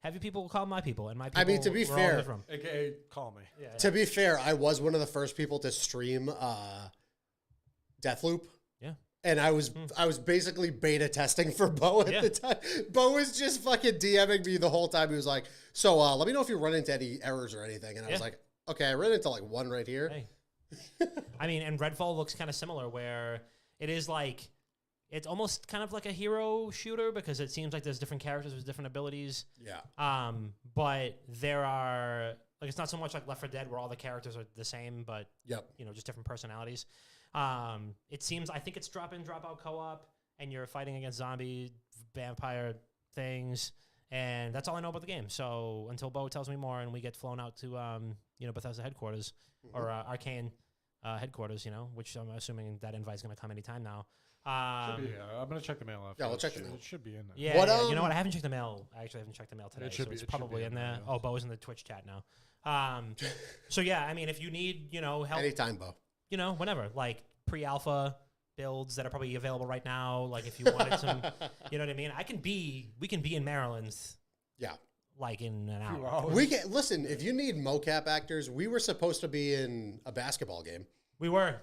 have you people call my people and my people. I mean, to be fair, AKA call me. Yeah. To be fair, I was one of the first people to stream Deathloop. And I was basically beta testing for Bo at the time. Bo was just fucking DMing me the whole time. He was like, so let me know if you run into any errors or anything. And I was like, okay, I ran into like one right here. Hey. I mean, and Redfall looks kind of similar where it is like, it's almost kind of like a hero shooter because it seems like there's different characters with different abilities. Yeah. But there are, like, it's not so much like Left 4 Dead where all the characters are the same, but, just different personalities. It seems, I think it's drop in, drop out co-op, and you're fighting against zombie, vampire things, and that's all I know about the game. So until Bo tells me more and we get flown out to, Bethesda headquarters or Arcane headquarters, which I'm assuming that invite's going to come anytime now. I'm going to check the mail after. Yeah, we'll check the mail. It should be in there. Yeah, you know what? I haven't checked the mail. I actually haven't checked the mail today. It should so be- it's it should probably be in in there. there, Oh, Bo's in the Twitch chat now. So yeah, I mean, if you need, help, Anytime, Bo. whenever, like pre-alpha builds that are probably available right now. Like if you wanted some, you know what I mean? We can be in Maryland. Yeah. Like in an hour. Listen, if you need mocap actors, we were supposed to be in a basketball game. We were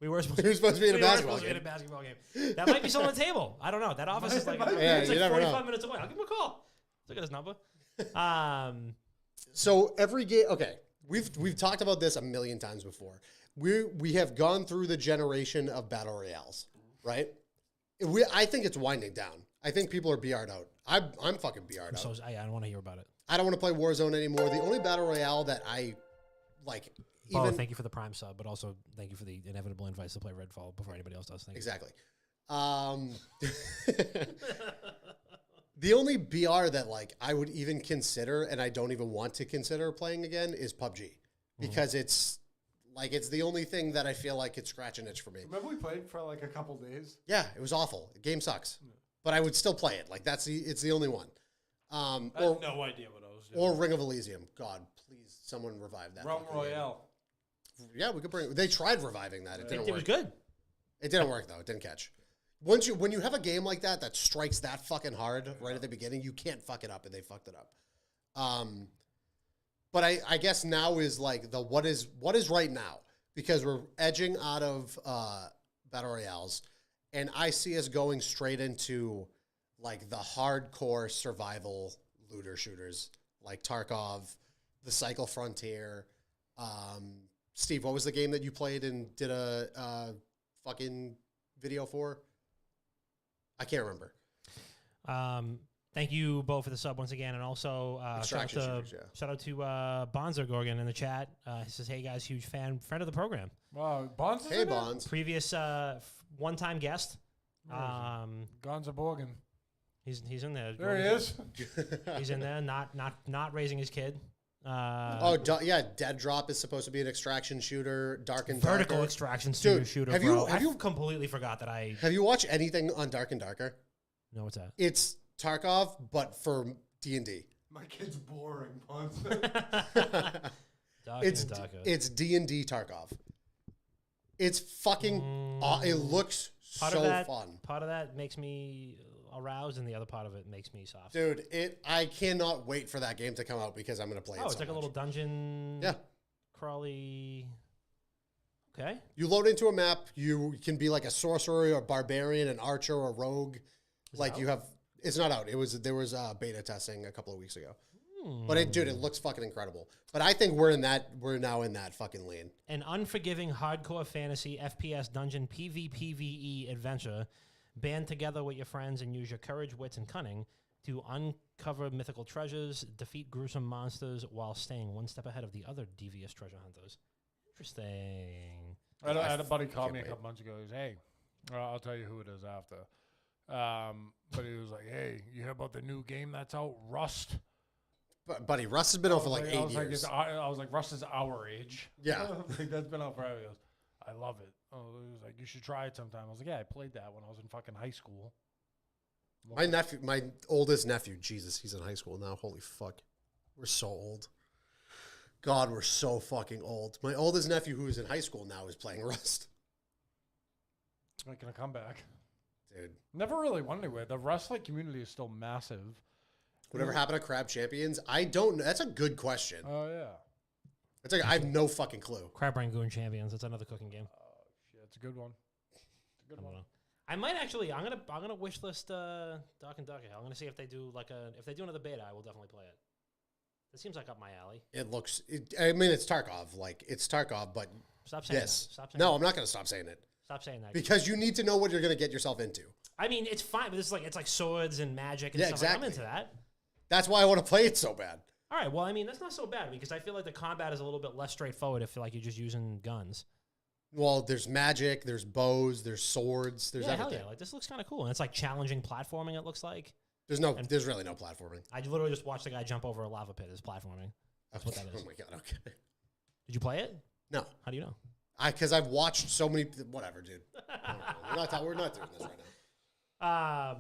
supposed We were supposed to be in a we were basketball supposed to be in game. a basketball game. That might be still on the table. I don't know. That office is like, it's you like never 45 know. minutes away. I'll give him a call. Look at his number. So every game, okay, we've talked about this a million times before. We have gone through the generation of battle royales, right? I think it's winding down. I think people are BR'd out. I'm fucking BR'd out. I don't want to hear about it. I don't want to play Warzone anymore. The only battle royale that I like, Paul, thank you for the Prime sub, but also thank you for the inevitable invites to play Redfall before anybody else does. Thank you. Exactly. The only BR that like I would even consider, and I don't even want to consider playing again, is PUBG because it's the only thing that I feel like could scratch an itch for me. Remember we played for like a couple days? Yeah, it was awful. The game sucks, but I would still play it. Like it's the only one. I had no idea what I was doing. Or Ring of Elysium. God, please, someone revive that. Realm fucking game. Royale. Yeah, we could bring. They tried reviving that. It didn't It work. was good. It didn't work though. It didn't catch. When you have a game like that strikes that fucking hard right at the beginning, you can't fuck it up, and they fucked it up. But I guess now is like the what is right now, because we're edging out of battle royales, and I see us going straight into like the hardcore survival looter shooters like Tarkov, the Cycle Frontier. Steve, what was the game that you played and did a fucking video for? I can't remember. Thank you both for the sub once again, and also shout out to Bonzer Gorgon in the chat. He says, "Hey guys, huge friend of the program. Wow, Bonds is Hey in it? Bonds. Previous one-time guest. Gonza Borgen. He's in there. There he is. He's in there, not raising his kid. Dead Drop is supposed to be an extraction shooter. Dark and Vertical Darker. extraction Dude, shooter. have bro. you I completely forgot that I have you watched anything on Dark and Darker? know what's that. It's Tarkov, but for D&D. My kid's boring, Bonds. It's D&D Tarkov. It's fucking. It looks so fun, Part of that makes me aroused, and the other part of it makes me soft. dude. I cannot wait for that game to come out because I'm gonna play it. It's so like a much. little dungeon. Yeah. Crawly. Okay. You load into a map. You can be like a sorcerer, a barbarian, an archer, or a rogue. It's not out. There was beta testing a couple of weeks ago. But it looks fucking incredible. But I think we're now in that fucking lane. An unforgiving hardcore fantasy FPS dungeon PvPvE adventure. Band together with your friends and use your courage, wits, and cunning to uncover mythical treasures, defeat gruesome monsters while staying one step ahead of the other devious treasure hunters. Interesting. I had a buddy call me a wait. couple months ago. He's, hey, I'll tell you who it is after. But he was like, hey, you hear about the new game that's out, Rust? But buddy, Rust has been out for like 8 years. I was like, Rust is our age. Yeah. Like, that's been out forever. He goes, I love it. Oh, he was like, you should try it sometime. I was like, yeah, I played that when I was in fucking high school. My oldest nephew, Jesus, he's in high school now. Holy fuck. We're so old. God, we're so fucking old. My oldest nephew, who is in high school now, is playing Rust. Making a comeback. Dude. Never really went anywhere. The Rust like community is still massive. Whatever happened to Crab Champions? I don't know. That's a good question. Oh, yeah. It's like I have no fucking clue. Crab Rangoon Champions. That's another cooking game. Shit, it's a good one. It's a good I don't one. know. I might actually. I'm gonna wish list Dark and Darker. I'm gonna see if they do if they do another beta. I will definitely play it. That seems like up my alley. It looks. I mean, it's Tarkov. Like it's Tarkov, but Stop saying yes. that. Stop saying No, that. I'm not going to stop saying it Stop saying that. because you need to know what you're going to get yourself into. I mean, it's fine, but it's like swords and magic and Yeah, stuff. exactly. Like, I'm into that. That's why I want to play it so bad. All right. Well, I mean, that's not so bad because I feel like the combat is a little bit less straightforward. If like you're just using guns. Well, there's magic, there's bows, there's swords, there's Yeah, hell everything. yeah! Like this looks kind of cool, and it's like challenging platforming. It looks like. There's really no platforming. I literally just watched a guy jump over a lava pit as platforming. That's what that is. Oh my god. Okay. Did you play it? No, How do you know? because I've watched so many. Whatever, dude. We're not doing this right now.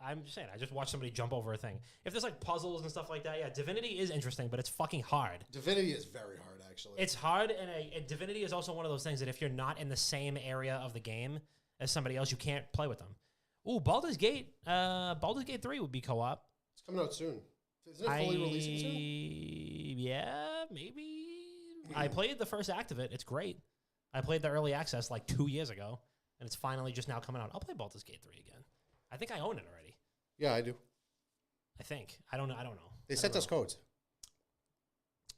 I'm just saying, I just watched somebody jump over a thing. If there's like puzzles and stuff like that, yeah, Divinity is interesting, but it's fucking hard. Divinity is very hard, actually. It's hard, and Divinity is also one of those things that if you're not in the same area of the game as somebody else, you can't play with them. Ooh, Baldur's Gate 3 would be co-op. It's coming out soon. Isn't it fully releasing soon? Yeah, maybe. I played the first act of it. It's great. I played the early access like 2 years ago, and it's finally just now coming out. I'll play Baldur's Gate 3 again. I think I own it already. Yeah, I do. I think. I don't know. They sent us codes.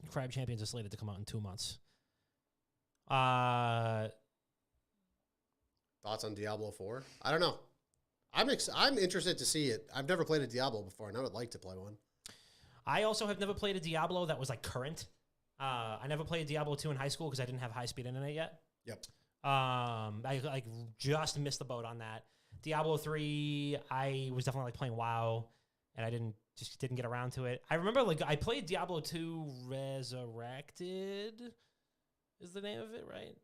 Crab Champions is slated to come out in 2 months. Thoughts on Diablo 4? I don't know. I'm interested to see it. I've never played a Diablo before, and I would like to play one. I also have never played a Diablo that was like current. I never played Diablo 2 in high school because I didn't have high-speed internet yet. Yep. I like just missed the boat on that. Diablo 3, I was definitely like playing WoW, and I didn't get around to it. I remember like I played Diablo 2 Resurrected is the name of it, right?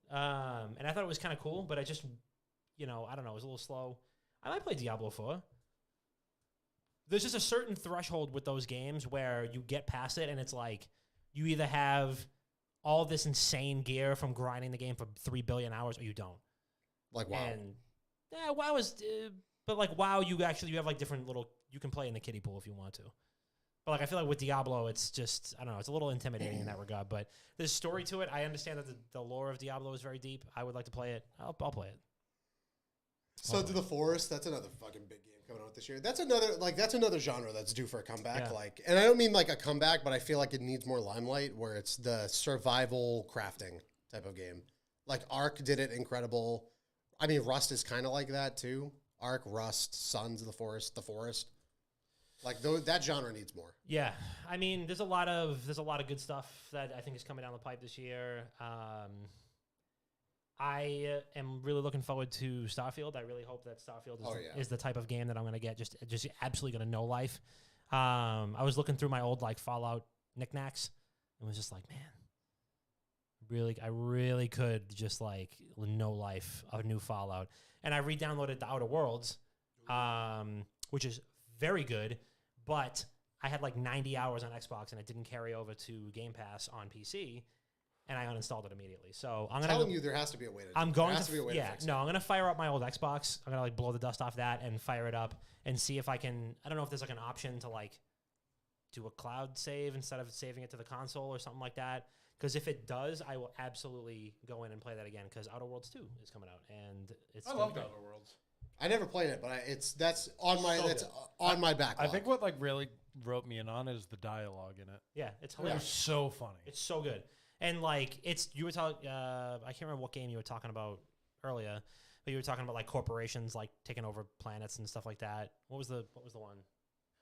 And I thought it was kind of cool, but I just, I don't know, it was a little slow. I might play Diablo 4. There's just a certain threshold with those games where you get past it, and it's like you either have all this insane gear from grinding the game for 3 billion hours, or you don't. Like WoW. And WoW is, but like WoW, you have like different little. You can play in the kiddie pool if you want to. But like I feel like with Diablo, it's just I don't know. It's a little intimidating in that regard. But there's story to it. I understand that the lore of Diablo is very deep. I would like to play it. I'll play it. So to the Forest, that's another fucking big game coming out this year. That's another genre that's due for a comeback. Yeah. Like, and I don't mean like a comeback, but I feel like it needs more limelight where it's the survival crafting type of game. Like Ark did it incredible. I mean, Rust is kind of like that too. Ark, Rust, Sons of the Forest, The Forest. Like that genre needs more. Yeah, I mean, there's a lot of good stuff that I think is coming down the pipe this year. I am really looking forward to Starfield. I really hope that Starfield is the type of game that I'm going to get just absolutely going to know life. I was looking through my old like Fallout knickknacks and was just like, man, I really could just like know life a new Fallout. And I re-downloaded the Outer Worlds, which is very good, but I had like 90 hours on Xbox and it didn't carry over to Game Pass on PC. And I uninstalled it immediately. So I'm telling you there has to be a way to. I'm gonna fire up my old Xbox. I'm gonna like blow the dust off that and fire it up and see if I can. I don't know if there's like an option to like do a cloud save instead of saving it to the console or something like that. Because if it does, I will absolutely go in and play that again. Because Outer Worlds 2 is coming out, and I love Outer Worlds. I never played it, but that's on my backlog. I think what like really wrote me in on is the dialogue in it. Yeah, it's It hilarious. was so funny. It's so good. And like you were talking, I can't remember what game you were talking about earlier, but you were talking about like corporations like taking over planets and stuff like that. What was the one?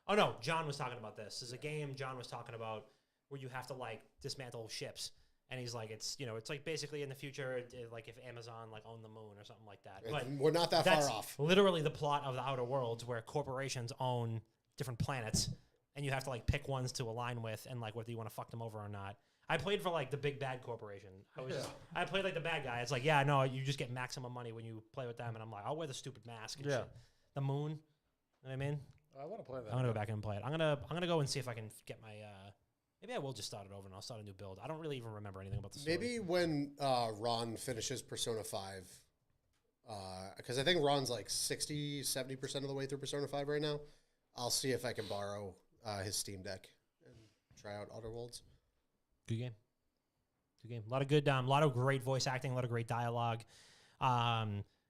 Oh no, John was talking about this. There's a game John was talking about where you have to like dismantle ships, and he's like, it's like basically in the future, like if Amazon like owned the moon or something like that. But we're not that far off. Literally the plot of the Outer Worlds, where corporations own different planets, and you have to like pick ones to align with, and like whether you want to fuck them over or not. I played for like the big bad corporation. I played like the bad guy. It's like, yeah, no, you just get maximum money when you play with them. And I'm like, I'll wear the stupid mask and shit. The moon. You know what I mean? I want to play that. I'm gonna go back and play it. I'm gonna go and see if I can get my. Maybe I will just start it over and I'll start a new build. I don't really even remember anything about the story. Maybe when Ron finishes Persona 5, because I think Ron's like 60-70% of the way through Persona 5 right now. I'll see if I can borrow his Steam Deck and try out Outer Worlds. Good game. A lot of great voice acting, a lot of great dialogue. Yeah,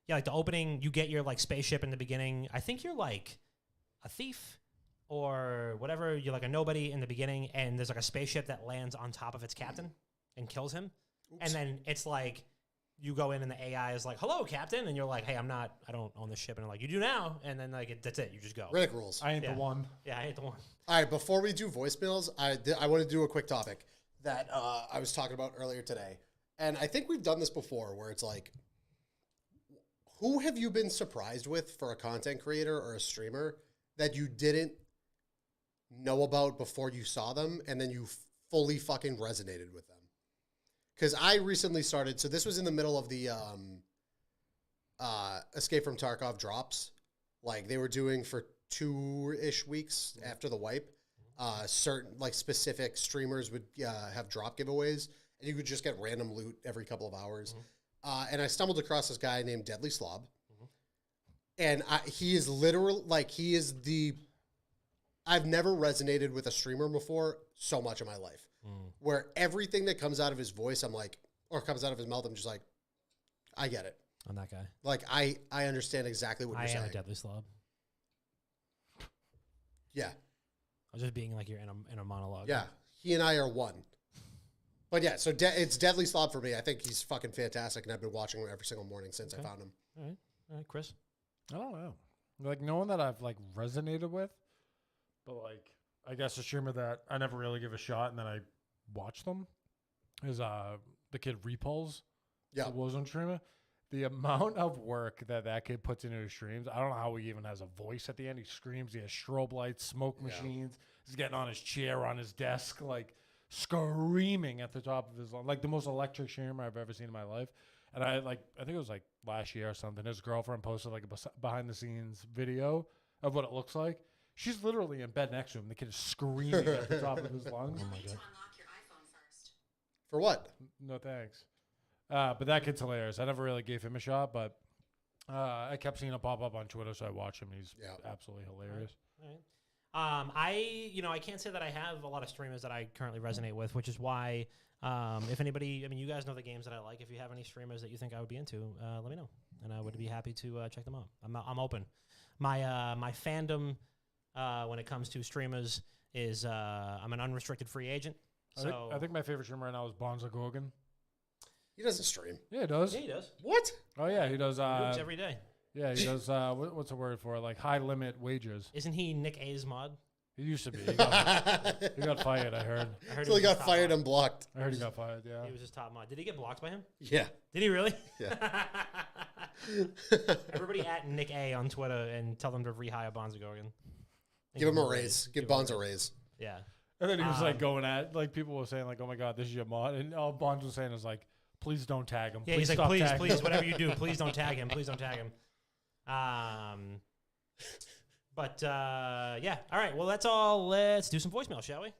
like the opening, you get your like spaceship in the beginning. I think you're like a thief or whatever. You're like a nobody in the beginning, and there's like a spaceship that lands on top of its captain and kills him. Oops. And then it's like you go in and the AI is like, "Hello, Captain," and you're like, "Hey, I don't own this ship," and they're like, "You do now," and then like that's it. You just go. Riddick rules. I ain't the one. Yeah, I ain't the one. All right, before we do voicemails, I want to do a quick topic that I was talking about earlier today. And I think we've done this before where it's like, who have you been surprised with for a content creator or a streamer that you didn't know about before you saw them and then you fully fucking resonated with them? Because I recently started, so this was in the middle of the Escape from Tarkov drops. Like they were doing for 2-ish weeks after the wipe. Certain like specific streamers would have drop giveaways, and you could just get random loot every couple of hours. Mm-hmm. And I stumbled across this guy named Deadly Slob, and he is literal like he is the. I've never resonated with a streamer before so much in my life, where everything that comes out of his voice, I'm like, or comes out of his mouth, I'm just like, I get it. I'm that guy. Like I understand exactly what you're saying. I am a Deadly Slob. Yeah. I was just being like you're in a monologue. Yeah, he and I are one. But yeah, so it's Deadly Slob for me. I think he's fucking fantastic, and I've been watching him every single morning since I found him. All right, Chris. I don't know. Like no one that I've like resonated with, but like I guess a streamer that I never really give a shot and then I watch them is the kid Repulse. Yeah. The Warzone streamer. The amount of work that kid puts into his streams, I don't know how he even has a voice at the end. He screams. He has strobe lights, smoke machines. He's getting on his chair, on his desk, like screaming at the top of his lungs, like the most electric streamer I've ever seen in my life. And I think it was like last year or something. His girlfriend posted like a behind the scenes video of what it looks like. She's literally in bed next to him. The kid is screaming at the top of his lungs. Oh my god. For what? No thanks. But that kid's hilarious. I never really gave him a shot, but I kept seeing him pop up on Twitter, so I watch him. He's absolutely hilarious. All right. I can't say that I have a lot of streamers that I currently resonate with, which is why, if anybody, you guys know the games that I like. If you have any streamers that you think I would be into, let me know, and I would be happy to check them out. I'm open. My fandom when it comes to streamers is I'm an unrestricted free agent. So I think my favorite streamer right now is Bonza Gorgon. He doesn't stream. Yeah, he does. yeah, he does. What? Oh yeah, he does. He works every day. Yeah, he does. What's the word for it? Like high limit wagers? Isn't he Nick A's mod? He used to be. He got fired. I heard. I heard So he was his got top fired mod. and blocked. I heard he got fired. Yeah. He was his top mod. Did he get blocked by him? Yeah. Did he really? Yeah. Everybody at Nick A on Twitter and tell them to rehire Bonza Gorgon. Give him a raise. Give Bonds a raise. Yeah. And then he was like going at like people were saying like, "Oh my god, this is your mod," and all Bonds was saying is like, "Please don't tag him." Yeah, please he's like, stop please, tagging please, him." whatever you do, please don't tag him. Please don't tag him. But yeah. All right. Well, that's all. Let's do some voicemail, shall we?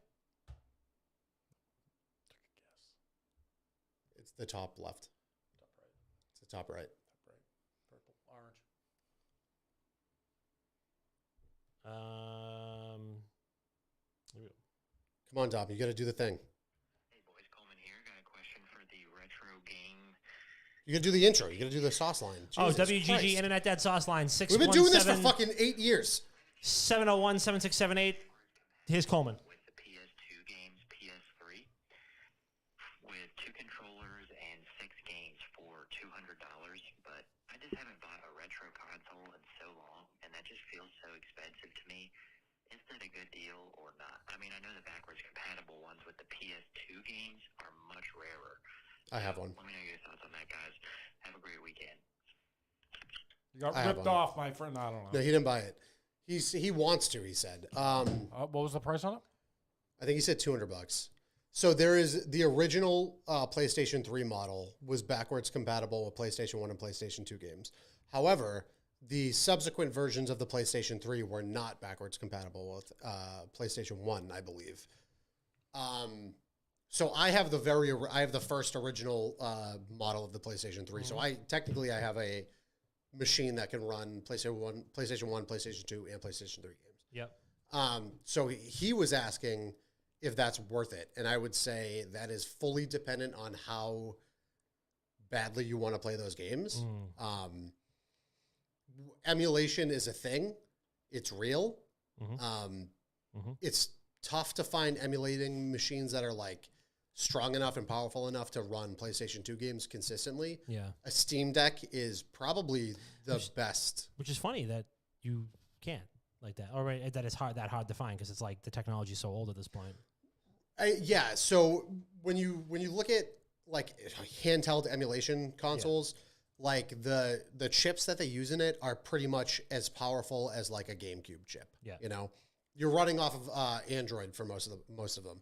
It's the top left. Top right. It's the top right. Top right. Purple, orange. Here we go. Come on, Dom. You got to do the thing. Hey boys, Coleman here. Got a question for the retro game. You got to do the intro. You got to do the sauce line. Oh, Jesus WGG Christ. Internet Dad Sauce Line 617. We've been doing this for fucking 8 years. 701-7678. Here's Coleman. With the PS2 games, PS3, with 2 controllers and 6 games for $200, but I just haven't bought a retro console in so long, and that just feels so expensive to me. Is that a good deal or not? I mean, I know the backwards compatible ones with the PS2 games are much rarer. I have one. Let me know your thoughts on that, guys. Have a great weekend. You got I have ripped one. off, my friend. I don't know. No, he didn't buy it. He wants to, he said. What was the price on it? I think he said $200. So there is the original PlayStation 3 model was backwards compatible with PlayStation 1 and PlayStation 2 games. However, the subsequent versions of the PlayStation 3 were not backwards compatible with PlayStation 1, I believe. So I have the first original model of the PlayStation 3. So I have a machine that can run PlayStation 1, PlayStation 2, and PlayStation 3 games. Yep. So he was asking if that's worth it. And I would say that is fully dependent on how badly you want to play those games. Emulation is a thing. It's real. It's tough to find emulating machines that are like strong enough and powerful enough to run PlayStation 2 games consistently. Yeah. A Steam Deck is probably the best. Which is funny that you can't like that, or that it's hard to find because it's like the technology is so old at this point. Yeah. So when you look at like handheld emulation consoles, like the chips that they use in it are pretty much as powerful as like a GameCube chip. Yeah. You know, you're running off of Android for most of them.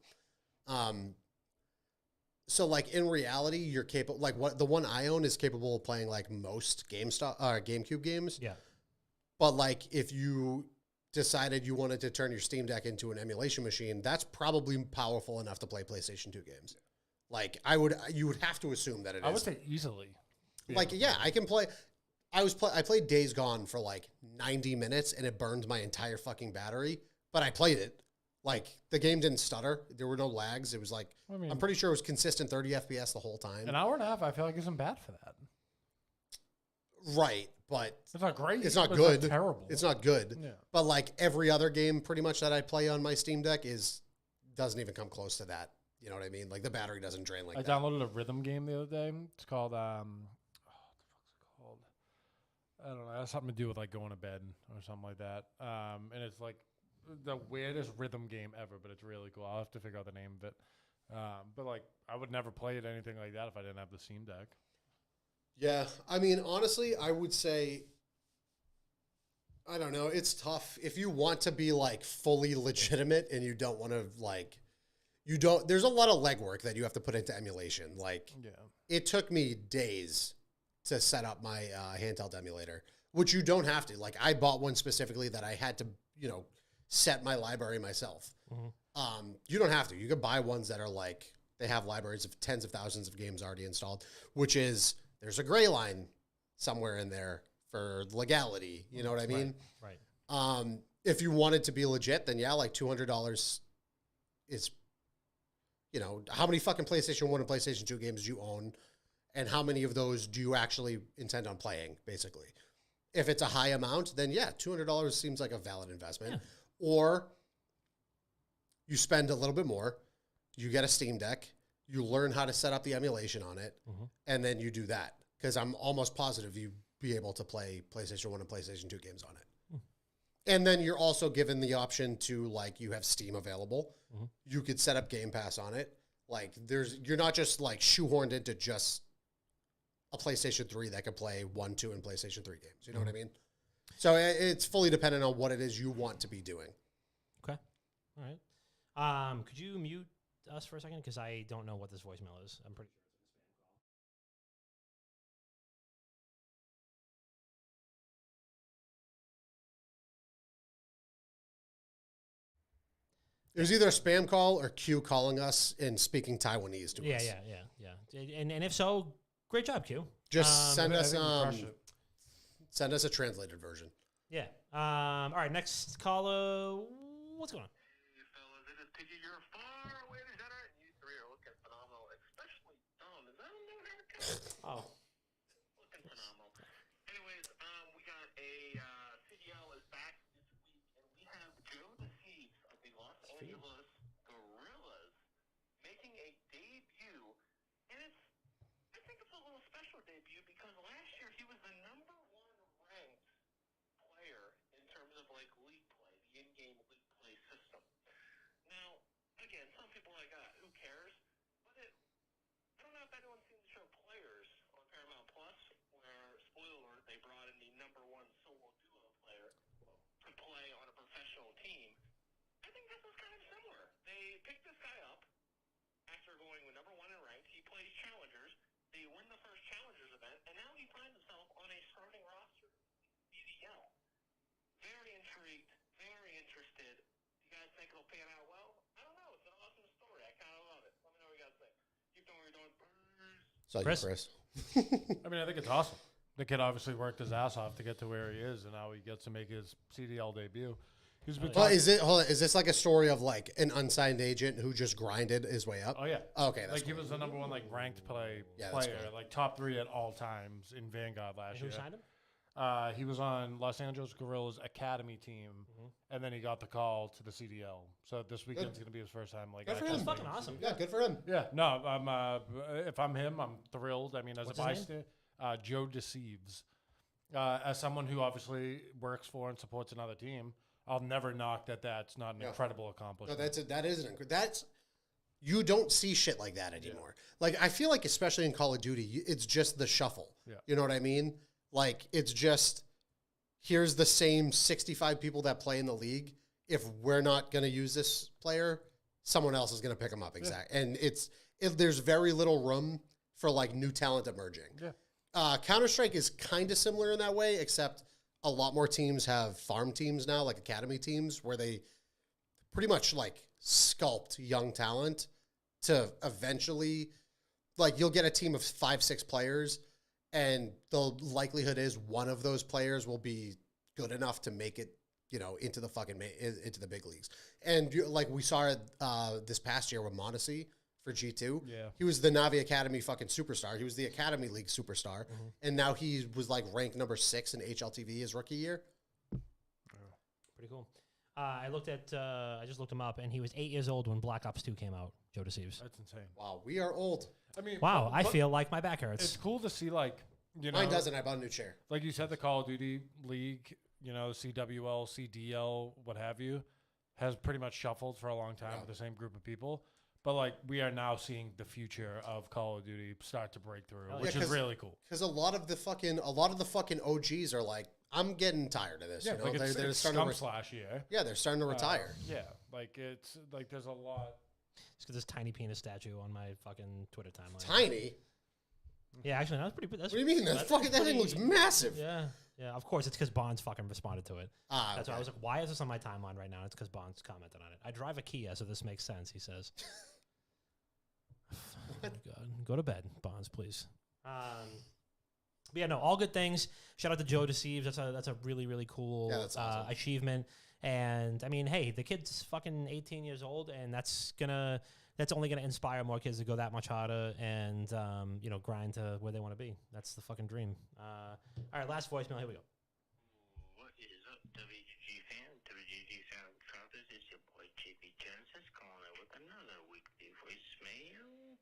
So like in reality, you're capable. Like what the one I own is capable of playing like most GameCube games. Yeah. But like if you decided you wanted to turn your Steam Deck into an emulation machine, that's probably powerful enough to play PlayStation 2 games. Like you would have to assume that it is. I would say easily. Like, yeah, I can play. I played Days Gone for like 90 minutes and it burned my entire fucking battery, but I played it. Like the game didn't stutter. There were no lags. It was like, I'm pretty sure it was consistent 30 FPS the whole time. An hour and a half, I feel like isn't bad for that. Right. But it's not great. It's not but good. It's not terrible. It's not good. Yeah. But like every other game pretty much that I play on my Steam Deck doesn't even come close to that. You know what I mean? Like the battery doesn't drain like that. I downloaded a rhythm game the other day. It's called, what the fuck's it I don't know. It has something to do with like going to bed or something like that. And it's like the weirdest rhythm game ever, but it's really cool. I'll have to figure out the name of it. But like, I would never play it anything like that if I didn't have the Steam Deck. Yeah, I mean, honestly, I would say, I don't know, it's tough. If you want to be like fully legitimate and you don't want to like, there's a lot of legwork that you have to put into emulation. Like, Yeah. it took me days to set up my handheld emulator, which you don't have to. Like, I bought one specifically that I had to, set my library myself. You don't have to. You could buy ones that are like, they have libraries of tens of thousands of games already installed, which is, there's a gray line somewhere in there for legality. You know what I mean? Right. If you wanted to be legit, then yeah, like $200 is, how many fucking PlayStation 1 and PlayStation 2 games do you own? And how many of those do you actually intend on playing, basically? If it's a high amount, then yeah, $200 seems like a valid investment. Yeah. Or you spend a little bit more, you get a Steam Deck, you learn how to set up the emulation on it, and then you do that. Because I'm almost positive you'd be able to play PlayStation 1 and PlayStation 2 games on it. And then you're also given the option to, like, you have Steam available. You could set up Game Pass on it. Like, you're not just, like, shoehorned into just a PlayStation 3 that could play 1, 2, and PlayStation 3 games. You know what I mean? So it's fully dependent on what it is you want to be doing. Okay. All right. Could you mute us for a second? Because I don't know what this voicemail is. I'm pretty sure it's a It was either a spam call or Q calling us and speaking Taiwanese to us. Yeah. And if so, great job, Q. Just send I us think we crushed it. send us a translated version. Yeah. All right. Next caller. What's going on? Hey, fellas, it is Piggy. You're far away to dinner, and you three are looking phenomenal, especially Dom. Is that a new haircut? Oh. Looking phenomenal. Anyways, we got a CDL is back this week, and we have Joe Deceives of the Los Angeles Gorillas making a debut, and I think it's a little special debut because last year he was the #1 ranked player in terms of like league play, the in-game league play system. Now, again, some people are like, who cares? But I don't know if anyone's seen the show Players on Paramount Plus, where, spoiler alert, they brought in the #1 solo duo player to play on a professional team. I think this is kind of similar. They picked this guy up after going with #1 in ranked. He plays challengers. They win the first challengers event, and now he finds himself on a starting roster, BDL. Very intrigued, very interested. You guys think it'll pan out well? I don't know. It's an awesome story. I kind of love it. Let me know what you guys think. Keep doing what you're doing. Peace. So Chris? Chris. I mean, I think it's awesome. The kid obviously worked his ass off to get to where he is, and now he gets to make his CDL debut. He's been Well, talking- is this like a story of like an unsigned agent who just grinded his way up? Oh yeah. Okay, that's Like he cool. was the #1 like ranked Yeah, that's player, cool. like top 3 at all times in Vanguard last And who year. signed him? He was on Los Angeles Gorillas Academy team, and then he got the call to the CDL. So this weekend's going to be his first time. Like, Good for actually him. That's playing fucking awesome. Yeah, good for him. Yeah, no, I'm. If I'm him, I'm thrilled. I mean, as What's a his name? bystander, Joe Deceives, as someone who obviously works for and supports another team, I'll never knock that. That's not an Yeah. incredible No, accomplishment. that isn't. That's you don't see shit like that anymore. Like I feel like especially in Call of Duty, it's just the shuffle. Yeah. You know what I mean? Like it's just here's the same 65 people that play in the league. If we're not going to use this player, someone else is going to pick them up. Exactly. And there's very little room for like new talent emerging. Yeah. Counter-Strike is kind of similar in that way, except a lot more teams have farm teams now, like academy teams, where they pretty much like sculpt young talent to eventually, like you'll get a team of 5-6 players, and the likelihood is one of those players will be good enough to make it, into the fucking into the big leagues. And like we saw it this past year with Mondesi for G2. Yeah. He was the Navi Academy fucking superstar. He was the Academy League superstar. And now he was like ranked #6 in HLTV his rookie year. Pretty cool. I just looked him up, and he was 8 years old when Black Ops 2 came out. Joe Deceives. That's insane. Wow, we are old. I mean, Wow, I but feel like my back it's hurts. cool to see like you know, Mine doesn't. I bought a new chair. like you said, the Call of Duty League, you know, CWL, CDL, what have you, has pretty much shuffled for a long time with the same group of people. But like we are now seeing the future of Call of Duty start to break through, Oh, which yeah, is really cool. Because a lot of the fucking OGs are like, I'm getting tired of this. Yeah, you know? like they're it's starting to Scum/Slash year. yeah, they're starting to retire. Yeah, like it's like there's a lot. It's because this tiny penis statue on my fucking Twitter timeline. Tiny. Yeah, actually, that's pretty. That's, What do you mean? That fucking that thing looks pretty- massive. Yeah, yeah. Of course, it's because Bonds fucking responded to it. That's why I Okay. was like, why is this on my timeline right now? It's because Bonds commented on it. I drive a Kia, so this makes sense. He says. Oh my God. Go to bed, Bonds, please. But yeah, no, all good things. Shout out to Joe Deceives. That's a really, really cool Yeah, that's awesome. achievement. And I mean, hey, the kid's fucking 18 years old, and that's only gonna inspire more kids to go that much harder and you know, grind to where they want to be. That's the fucking dream. All right, last voicemail. Here we go. What is up, WGG fan? WGG Sound Trumpets. It's your boy JP Genesis calling with another weekly voicemail.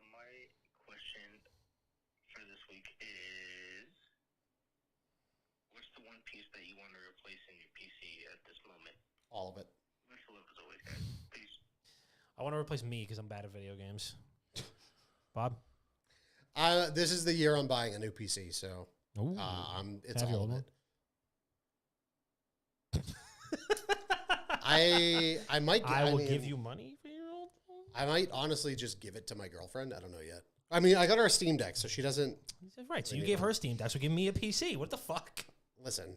My question for this week is, what's the one piece that you want to replace in your PC at this moment? All of it. Much love as always, guys. Peace. I want to replace me because I'm bad at video games. Bob. This is the year I'm buying a new PC, so Ooh. it's Have your all old of one? it. I might. I will mean, give you money for your old one. I might honestly just give it to my girlfriend. I don't know yet. I mean, I got her a Steam Deck, so she doesn't He said, right. So Maybe you gave not. her Steam Deck, so give me a PC. What the fuck? listen.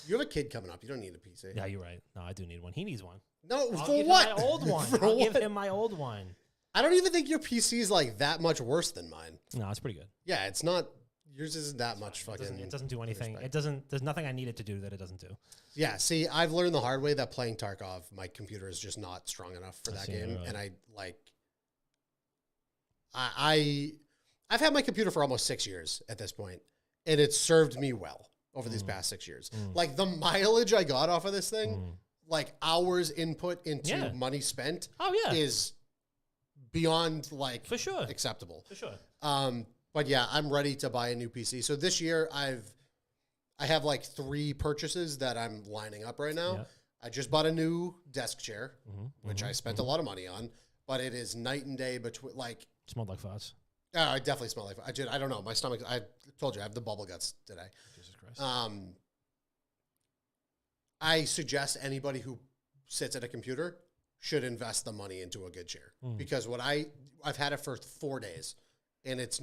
You have a kid coming up. You don't need a PC. Yeah, you're right. No, I do need one. He needs one. No, I'll for give what? him my old one. For I'll give what? him my old one. I don't even think your PC is like that much worse than mine. No, it's pretty good. Yeah, it's not. Yours isn't that much It fucking. doesn't do anything. respect. It doesn't. There's nothing I need it to do that it doesn't do. Yeah, see, I've learned the hard way that playing Tarkov, my computer is just not strong enough for I've that seen it, game, really. and I've had my computer for almost 6 years at this point, and it's served me well over these past 6 years. Like the mileage I got off of this thing, like hours input into Yeah. money spent, Oh yeah, is beyond like for sure. acceptable. For sure. But yeah, I'm ready to buy a new PC. So this year I have like 3 purchases that I'm lining up right now. Yeah. I just bought a new desk chair, Mm-hmm. which I spent a lot of money on, but it is night and day between like Smelled like farts. I definitely smell like I don't know. My stomach, I told you I have the bubble guts today. Jesus Christ. I suggest anybody who sits at a computer should invest the money into a good chair because I've had it for 4 days and it's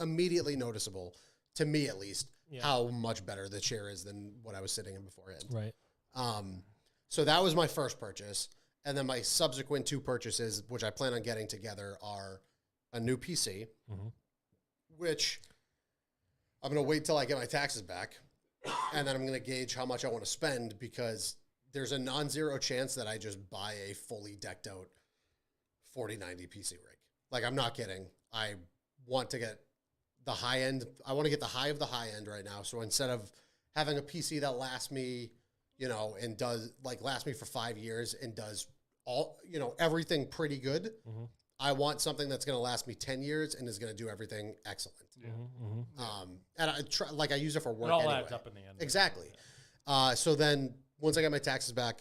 immediately noticeable to me at least how much better the chair is than what I was sitting in beforehand. Right. So that was my first purchase, and then my subsequent 2 purchases, which I plan on getting together, are a new PC, which I'm going to wait till I get my taxes back, and then I'm going to gauge how much I want to spend because there's a non-zero chance that I just buy a fully decked out 4090 PC rig. Like, I'm not kidding. I want to get the high end. I want to get the high of the high end right now. So instead of having a PC that lasts me, you know, and does like last me for 5 years and does all, you know, everything pretty good, I want something that's going to last me 10 years and is going to do everything excellent. And I try, like I use it for work It all anyway. adds up in the end. Exactly. So then once I get my taxes back,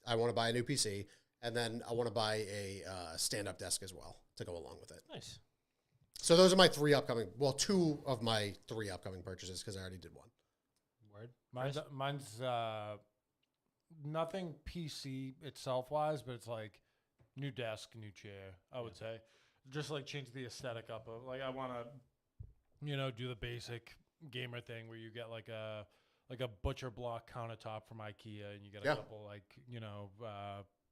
I want to buy a new PC, and then I want to buy a stand-up desk as well to go along with it. Nice. So those are my 2 of my 3 upcoming purchases because I already did one. Word. Mine's nothing PC itself wise, but it's like new desk, new chair. I would say, just like change the aesthetic up of like I want to, you know, do the basic gamer thing where you get like a butcher block countertop from IKEA, and you get a Yeah. couple like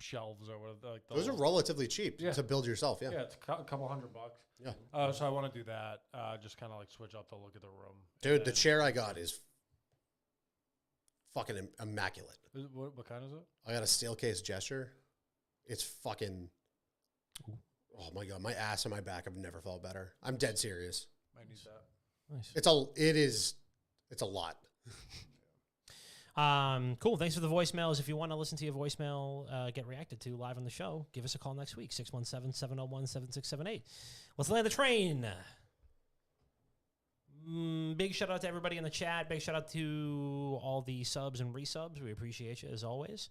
shelves or whatever. Like Those are little- relatively cheap Yeah. to build yourself. Yeah. Yeah, it's a couple $100. Yeah. So I want to do that. Just kind of like switch up the look of the room. Dude, the And- chair I got is fucking immaculate. What kind is it? I got a Steelcase Gesture. It's fucking. Oh my god, my ass and my back have never felt better. I'm dead serious. Might need that. Nice. It's a lot. Cool. Thanks for the voicemails. If you want to listen to your voicemail get reacted to live on the show, give us a call next week, 617-701-7678. Let's land the train. Big shout out to everybody in the chat. Big shout out to all the subs and resubs. We appreciate you as always.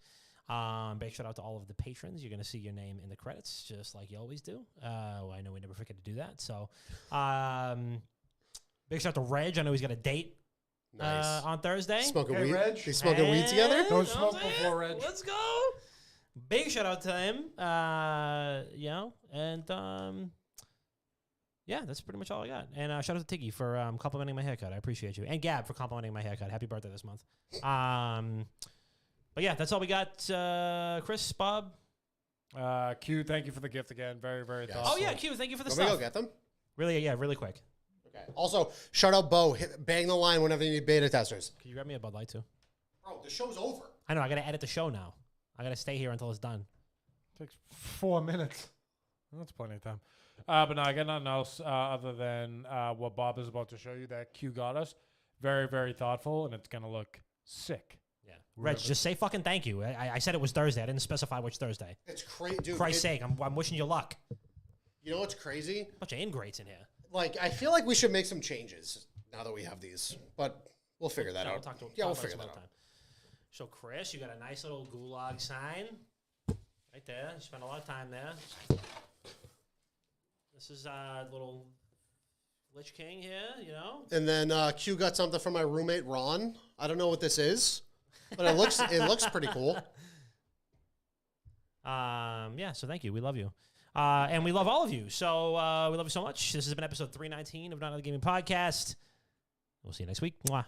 Big shout out to all of the patrons. You're going to see your name in the credits, just like you always do. I know we never forget to do that. So, big shout out to Reg. I know he's got a date on Thursday. Smoking Hey, weed. Reg. They smoking weed together? And- Don't you know what smoke I'm saying? before Reg. Let's go. Big shout out to him. And yeah, that's pretty much all I got. And shout out to Tiggy for complimenting my haircut. I appreciate you. And Gab for complimenting my haircut. Happy birthday this month. But yeah, that's all we got. Chris, Bob. Q, thank you for the gift again. Very, very Yes. thoughtful. Oh yeah, Q. Thank you for the Want me to stuff. go get them? Really, yeah, really quick. Okay. Also, shout out Bo. Bang the line whenever you need beta testers. Can you grab me a Bud Light too? Bro, the show's over. I know. I got to edit the show now. I got to stay here until it's done. Takes 4 minutes. That's plenty of time. But no, I got nothing else other than what Bob is about to show you that Q got us. Very, very thoughtful, and it's going to look sick. Yeah. Reg, just say fucking thank you. I said it was Thursday. I didn't specify which Thursday. It's crazy, dude. Christ's sake, I'm wishing you luck. You know what's crazy? Bunch of ingrates in here. Like, I feel like we should make some changes now that we have these, but we'll figure that Yeah, out. we'll talk to, Yeah, we'll talk about it figure some that other out. time. So, Chris, you got a nice little gulag sign right there. You spent a lot of time there. This is little Lich King here, you know. And then Q got something from my roommate Ron. I don't know what this is, but it looks pretty cool. Yeah, so thank you. We love you. And we love all of you. So we love you so much. This has been episode 319 of Not Another Gaming Podcast. We'll see you next week. Mwah.